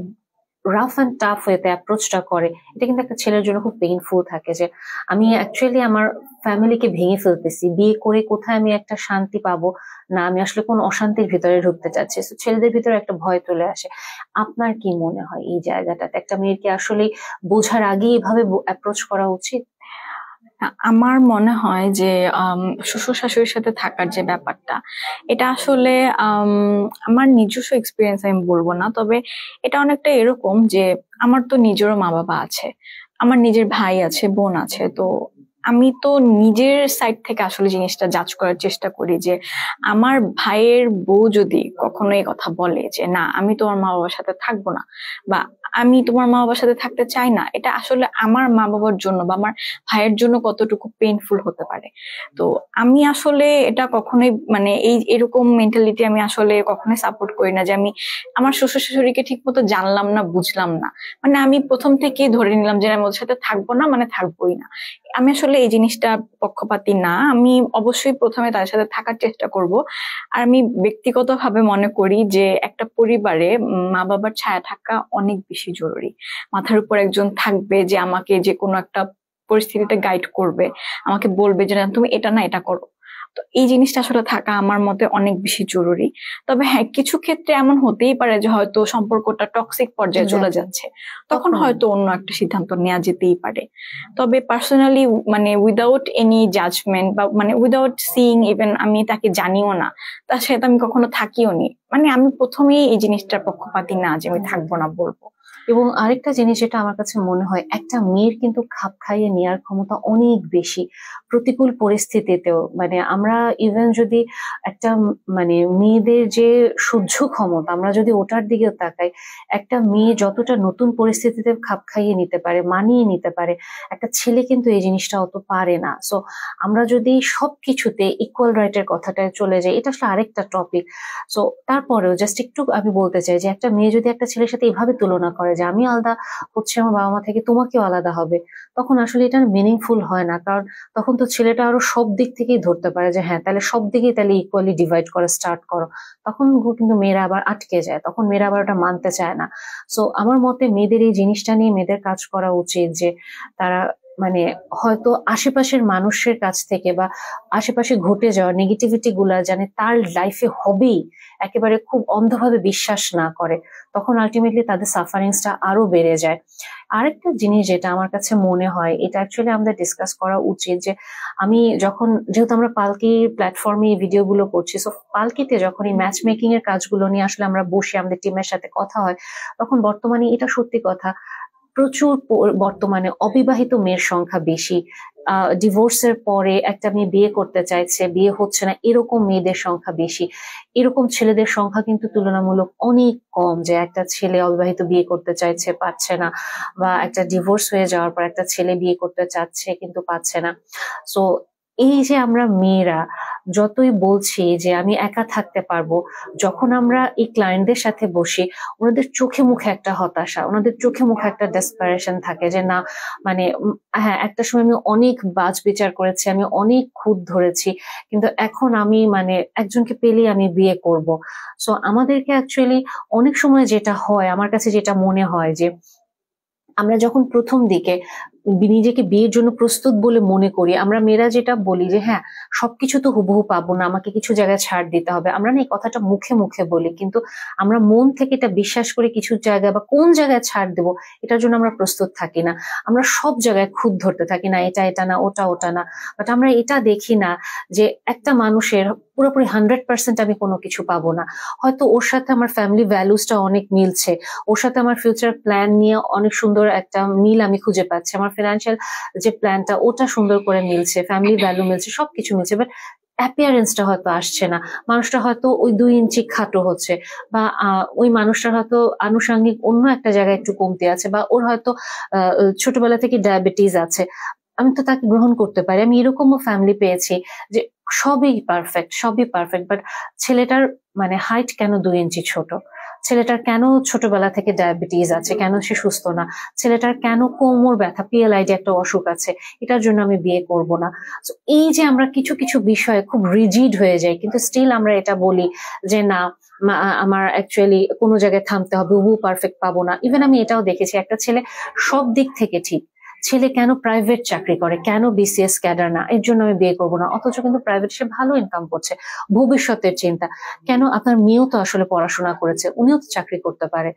রাফ অ্যান্ড টাফ ওয়েতে অ্যাপ্রোচটা করে, এটা কিন্তু একটা ছেলের জন্য খুব পেইনফুল থাকে, যে আমি অ্যাকচুয়ালি আমার ফ্যামিলিকে ভেঙে ফেলতেছি, বিয়ে করে কোথায় আমি একটা শান্তি পাবো, না আমি আসলে কোন অশান্তির ভিতরে ঢুকতে চাচ্ছি। তো ছেলেদের ভিতরে একটা ভয় চলে আসে। আপনার কি মনে হয় এই জায়গাটাতে একটা মেয়েকে আসলে বোঝার আগে এভাবে অ্যাপ্রোচ করা উচিত? আমার মনে হয় যে শ্বশুর শাশুড়ির সাথে থাকার যে ব্যাপারটা, এটা আসলে আমার নিজস্ব এক্সপিরিয়েন্স আমি বলবো না, তবে এটা অনেকটা এরকম যে আমার তো নিজেরও মা বাবা আছে, আমার নিজের ভাই আছে, বোন আছে। তো আমি তো নিজের সাইড থেকে আসলে জিনিসটা জাজ করার চেষ্টা করি যে আমার ভাইয়ের বউ যদি কখনো এই কথা বলে যে না আমি তোমার মা বাবার সাথে থাকবো না, বা আমি তোমার মা বাবার সাথে থাকতে চাই না, এটা আসলে আমার মা বাবার জন্য বা আমার ভাইয়ের জন্য কতটুকু পেইনফুল হতে পারে। তো আমি আসলে এটা কখনোই মানে এরকম মেন্টালিটি আমি আসলে কখনোই সাপোর্ট করি না, যে আমি আমার শ্বশুর শাশুড়িকে ঠিক মতো জানলাম না, বুঝলাম না, মানে আমি প্রথম থেকেই ধরে নিলাম যে আমি ওদের সাথে থাকবো না মানে থাকবোই না। আমি আসলে এই জিনিসটা পক্ষপাতী না, আমি অবশ্যই প্রথমে তাদের সাথে থাকার চেষ্টা করব। আর আমি ব্যক্তিগতভাবে মনে করি যে একটা পরিবারে মা বাবার ছায়া থাকা অনেক বেশি জরুরি। মাথার উপর একজন থাকবে যে আমাকে যে কোনো একটা পরিস্থিতিতে গাইড করবে, আমাকে বলবে যে না তুমি এটা না এটা করো। তো এই জিনিসটা আসলে থাকা আমার মতে অনেক বেশি জরুরি। তবে হ্যাঁ, কিছু ক্ষেত্রে এমন হতেই পারে যে হয়তো সম্পর্কটা টক্সিক পর্যায়ে চলে যাচ্ছে, তখন হয়তো অন্য একটা সিদ্ধান্ত নেওয়া যেতেই পারে। তবে পার্সোনালি মানে উইদাউট এনি জাজমেন্ট বা মানে উইদাউট সিইং ইভেন, আমি তাকে জানিও না, তার সাথে আমি কখনো থাকিও নি, মানে আমি প্রথমেই এই জিনিসটার পক্ষপাতী না যে আমি থাকবো না বলবো। এবং আরেকটা জিনিস যেটা আমার কাছে মনে হয়, একটা মেয়ের কিন্তু খাপ খাইয়ে নেওয়ার ক্ষমতা অনেক বেশি প্রতিকূল পরিস্থিতিতেও। মানে আমরা ইভেন যদি একটা মানে মেয়েদের যে সহ্য ক্ষমতা, আমরা যদি ওটার দিকেও তাকাই, একটা মেয়ে যতটা নতুন পরিস্থিতিতে খাপ খাইয়ে নিতে পারে, মানিয়ে নিতে পারে, একটা ছেলে কিন্তু এই জিনিসটা অত পারে না। সো আমরা যদি সবকিছুতে ইকুয়াল রাইটের কথাটায় চলে যাই, এটা আসলে আরেকটা টপিক। সো তারপরেও জাস্ট একটু আমি বলতে চাই যে একটা মেয়ে যদি একটা ছেলের সাথে এভাবে তুলনা করে যে আমি আলাদা হচ্ছে আমার বাবা মা থেকে, তোমাকেও আলাদা হবে, তখন আসলে এটা মিনিংফুল হয় না। কারণ তখন তো ছেলেটা আরো সব দিক থেকেই ধরতে পারে যে হ্যাঁ তাহলে সব দিকেই তাহলে ইকুয়ালি ডিভাইড করা স্টার্ট করো, তখন কিন্তু মেয়েরা আবার আটকে যায়, তখন মেয়েরা আবার ওটা মানতে চায় না। সো আমার মতে মেয়েদের এই জিনিসটা নিয়ে মেয়েদের কাজ করা উচিত, যে তারা মানে হয়তো আশেপাশের মানুষের কাছ থেকে বা আশেপাশে ঘটে যাওয়া নেগেটিভিটি গুলা জানে তার লাইফে হবেই, একেবারে খুব অন্ধভাবে বিশ্বাস না করে, তখন আলটিমেটলি তাদের সাফারিংসটা আরো বেড়ে যায়। আরেকটা জিনিস যেটা আমার কাছে মনে হয়, এটা অ্যাকচুয়ালি আমাদের ডিসকাস করা উচিত, যে আমি যখন যেহেতু আমরা পালকি প্ল্যাটফর্মে এই ভিডিও গুলো করছি, সো পালকিতে যখন এই ম্যাচ মেকিং এর কাজগুলো নিয়ে আসলে আমরা বসে আমাদের টিমের সাথে কথা হয়, তখন বর্তমানে এটা সত্যি কথা, প্রচুর বর্তমানে অবিবাহিত মেয়ের সংখ্যা বেশি। ডিভোর্সের পরে একটা মেয়ে বিয়ে করতে চাইছে, বিয়ে হচ্ছে না, এরকম মেয়েদের সংখ্যা বেশি। এরকম ছেলেদের সংখ্যা কিন্তু তুলনামূলক অনেক কম, যে একটা ছেলে অবিবাহিত বিয়ে করতে চাইছে পাচ্ছে না, বা একটা ডিভোর্স হয়ে যাওয়ার পর একটা ছেলে বিয়ে করতে চাচ্ছে কিন্তু পাচ্ছে না। সো এই যে আমরা মেয়েরা যতই বলছি যে আমি একা থাকতে পারবো, যখন আমরা এই ক্লায়েন্টদের সাথে বসি, ওনাদের চোখে মুখে একটা হতাশা, ওনাদের চোখে মুখে একটা ডেসপারেশন থাকে, যে না মানে হ্যাঁ একটা সময় আমি অনেক বাজ বিচার করেছি, আমি অনেক খুঁত ধরেছি, কিন্তু এখন আমি মানে একজনকে পেলেই আমি বিয়ে করব। সো আমাদেরকে অ্যাকচুয়ালি অনেক সময় যেটা হয়, আমার কাছে যেটা মনে হয়, যে আমরা যখন প্রথম দিকে নিজেকে বিয়ের জন্য প্রস্তুত বলে মনে করি, আমরা মেয়েরা যেটা বলি যে হ্যাঁ সবকিছু তো হুবহু পাবো না, আমাকে কিছু জায়গায় ছাড় দিতে হবে, আমরা না এই কথাটা মুখে মুখে বলি, কিন্তু আমরা মন থেকে এটা বিশ্বাস করে কিছু জায়গায় বা কোন জায়গায় ছাড় দেবো এটার জন্য আমরা প্রস্তুত থাকি না। আমরা সব জায়গায় খুঁত ধরতে থাকি, না এটা এটা না, ওটা ওটা না। বাট আমরা এটা দেখি না যে একটা মানুষের পুরোপুরি 100% আমি কোনো কিছু পাবো না, হয়তো ওর সাথে আমার ফ্যামিলি ভ্যালুসটা অনেক মিলছে, ওর সাথে আমার ফিউচার প্ল্যান নিয়ে অনেক সুন্দর একটা মিল আমি খুঁজে পাচ্ছি, আমার ফিনান্সিয়াল যে প্ল্যানটা ওটা সুন্দর করে মিলছে, ফ্যামিলি ভ্যালু মিলছে, সবকিছু মিলছে, বাট অ্যাপিয়ারেন্সটা হয়তো আসছে না, মানুষটা হয়তো ওই 2 ইঞ্চি খাটো হচ্ছে, বা ওই মানুষটার হয়তো আনুষঙ্গিক অন্য একটা জায়গায় একটু কমতি আছে, বা ওর হয়তো ছোটবেলা থেকে ডায়াবেটিস আছে, আমি তো তাকে গ্রহণ করতে পারি। আমি এরকমও ফ্যামিলি পেয়েছি যে সবই পারফেক্ট, বাট ছেলেটার মানে হাইট কেন 2 ইঞ্চি ছোট, ছেলেটার কেন ছোটবেলা থেকে ডায়াবেটিস আছে, কেন সে সুস্থ না, ছেলেটার কেন কোমর ব্যথা, পিএলআইডি একটা অসুখ আছে, এটার জন্য আমি বিয়ে করব না। তো এই যে আমরা কিছু কিছু বিষয়ে খুব রিজিড হয়ে যাই, কিন্তু স্টিল আমরা এটা বলি যে না, আমার অ্যাকচুয়ালি কোনো জায়গায় থামতে হবে, পারফেক্ট পাবো না। ইভেন আমি এটাও দেখেছি, একটা ছেলে সব দিক থেকে ঠিক, ছেলে কেন প্রাইভেট চাকরি করে, কেন বিসিএস ক্যাডার না, এর জন্য আমি বিয়ে করবো না, অথচ কিন্তু প্রাইভেট সে ভালো ইনকাম করছে, ভবিষ্যতের চিন্তা। কেন আপনার মেয়েও তো আসলে পড়াশোনা করেছে, উনিও তো চাকরি করতে পারে।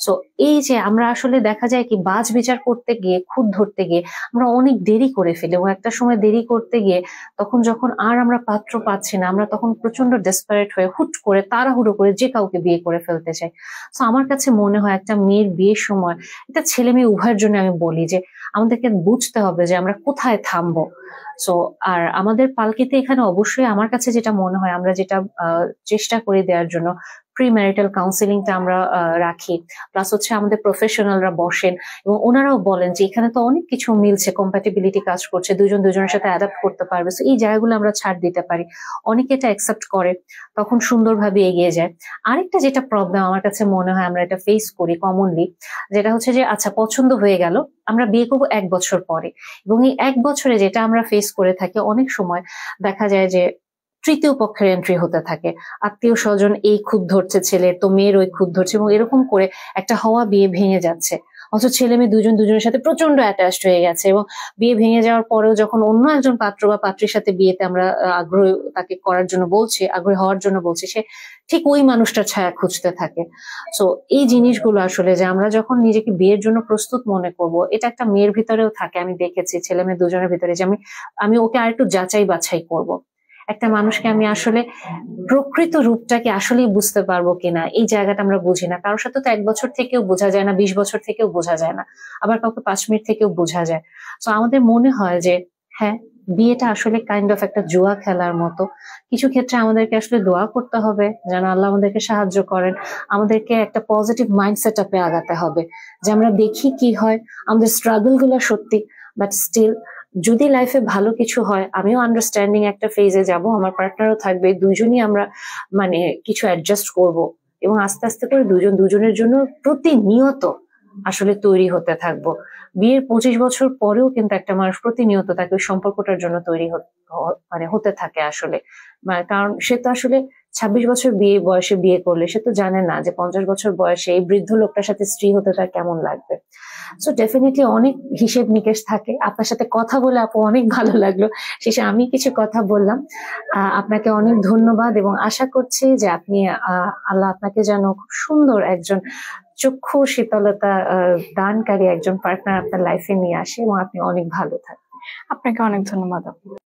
সো এই যে আমরা আসলে দেখা যায় কি, বাজ বিচার করতে গিয়ে, খুঁত ধরতে গিয়ে আমরা অনেক দেরি করে ফেলি, এবং একটা সময় দেরি করতে গিয়ে তখন যখন আর আমরা পাত্র পাচ্ছি না, আমরা তখন প্রচন্ড ডেসপারেট হয়ে হুট করে তাড়াহুড়ো করে যে কাউকে বিয়ে করে ফেলতে চাই। তো আমার কাছে মনে হয় একটা মেয়ের বিয়ের সময়, এটা ছেলে মেয়ে উভয়ের জন্য আমি বলি যে আমাদেরকে বুঝতে হবে যে আমরা কোথায় থামবো। সো আর আমাদের পালকিতে এখানে অবশ্যই আমার কাছে যেটা মনে হয়, আমরা যেটা চেষ্টা করে দেওয়ার জন্য প্রি ম্যারিটাল কাউন্সিলিংটা আমরা রাখি, প্লাস হচ্ছে আমাদের প্রফেশনালরা বসেন এবং ওনারাও বলেন যে এখানে তো অনেক কিছু মিলছে, কম্প্যাটিবিলিটি কাজ করছে, দুজন দুজনের সাথে অ্যাডাপ্ট করতে পারবে। সো এই জায়গাগুলো আমরা ছাড় দিতে পারি, অনেকে এটা অ্যাকসেপ্ট করে, তখন সুন্দরভাবে এগিয়ে যায়। আরেকটা যেটা প্রবলেম আমার কাছে মনে হয় আমরা এটা ফেস করি কমনলি, যেটা হচ্ছে যে আচ্ছা পছন্দ হয়ে গেল, আমরা বিয়ে করবো 1 বছর পরে, এবং এই 1 বছরে যেটা আমরা ফেস করে থাকি, অনেক সময় দেখা যায় যে তৃতীয় পক্ষের এন্ট্রি হতে থাকে, আত্মীয় স্বজন এই খুঁত ধরছে ছেলের, তো মেয়ের ওই খুঁত ধরছে, এবং এরকম করে একটা হওয়া বিয়ে ভেঙে যাচ্ছে। অথচ ছেলে মেয়ে দুজন দুজনের সাথে প্রচন্ড অ্যাটাচড হয়ে গেছে, এবং বিয়ে ভেঙে যাওয়ার পরেও যখন অন্য একজন পাত্র বা পাত্রীর সাথে বিয়েতে আমরা আগ্রহী তাকে করার জন্য বলছি, আগ্রহী হওয়ার জন্য বলছি, সে ঠিক ওই মানুষটার ছায়া খুঁজতে থাকে। সো এই জিনিসগুলো আসলে, যে আমরা যখন নিজেকে বিয়ের জন্য প্রস্তুত মনে করব, এটা একটা মেয়ের ভিতরেও থাকে, আমি দেখেছি ছেলে মেয়ে দুজনের ভিতরে, যে আমি আমি ওকে আরেকটু যাচাই বাছাই করব, একটা মানুষকে আমি আসলে প্রকৃত রূপটাকে আসলেই বুঝতে পারবো কিনা, এই জায়গাটা আমরা বুঝি না। কারোর সাথে তো 1 বছর থেকেও বোঝা যায় না, 20 বছর থেকেও বোঝা যায় না, আবার কাউকে 5 মিনিট থেকেও বোঝা যায়। তো আমাদের মনে হয় যে হ্যাঁ, বিয়েটা আসলে কাইন্ড অফ একটা জুয়া খেলার মতো। কিছু ক্ষেত্রে আমাদেরকে আসলে দোয়া করতে হবে যেন আল্লাহ আমাদেরকে সাহায্য করেন, আমাদেরকে একটা পজিটিভ মাইন্ড সেট আপে আগাতে হবে, যে আমরা দেখি কি হয়, আমাদের স্ট্রাগল গুলো সত্যি, বাট স্টিল যদি লাইফে ভালো কিছু হয়, আমিও আন্ডারস্ট্যান্ডিং একটা ফেজে যাব, আমার পার্টনারও থাকবে, দুজনই আমরা মানে কিছু অ্যাডজাস্ট করব, এবং আস্তে আস্তে করে দুজন দুজনের জন্য প্রতিনিয়ত আসলে তৈরি হতে থাকবো। বিয়ের 25 বছর পরেও কিন্তু একটা মানুষ প্রতিনিয়ত তাকে ওই সম্পর্কটার জন্য তৈরি মানে হতে থাকে আসলে। কারণ সে তো আসলে 26 বছর বিয়ে বয়সে বিয়ে করলে সে তো জানে না যে 50 বছর বয়সে এই বৃদ্ধ লোকটার সাথে স্ত্রী হতে তার কেমন লাগবে। সো ডেফিনেটলি অনেক হিসেব নিকেশ থাকে। আপনার সাথে কথা বলে আপু অনেক ভালো লাগলো, শেষে আমি কিছু কথা বললাম। আপনাকে অনেক ধন্যবাদ, এবং আশা করছি যে আপনি আল্লাহ আপনাকে যেন খুব সুন্দর একজন চক্ষু শীতলতা দানকারী একজন পার্টনার আপনার লাইফে নিয়ে আসে, এবং আপনি অনেক ভালো থাকবেন। আপনাকে অনেক ধন্যবাদ আপু।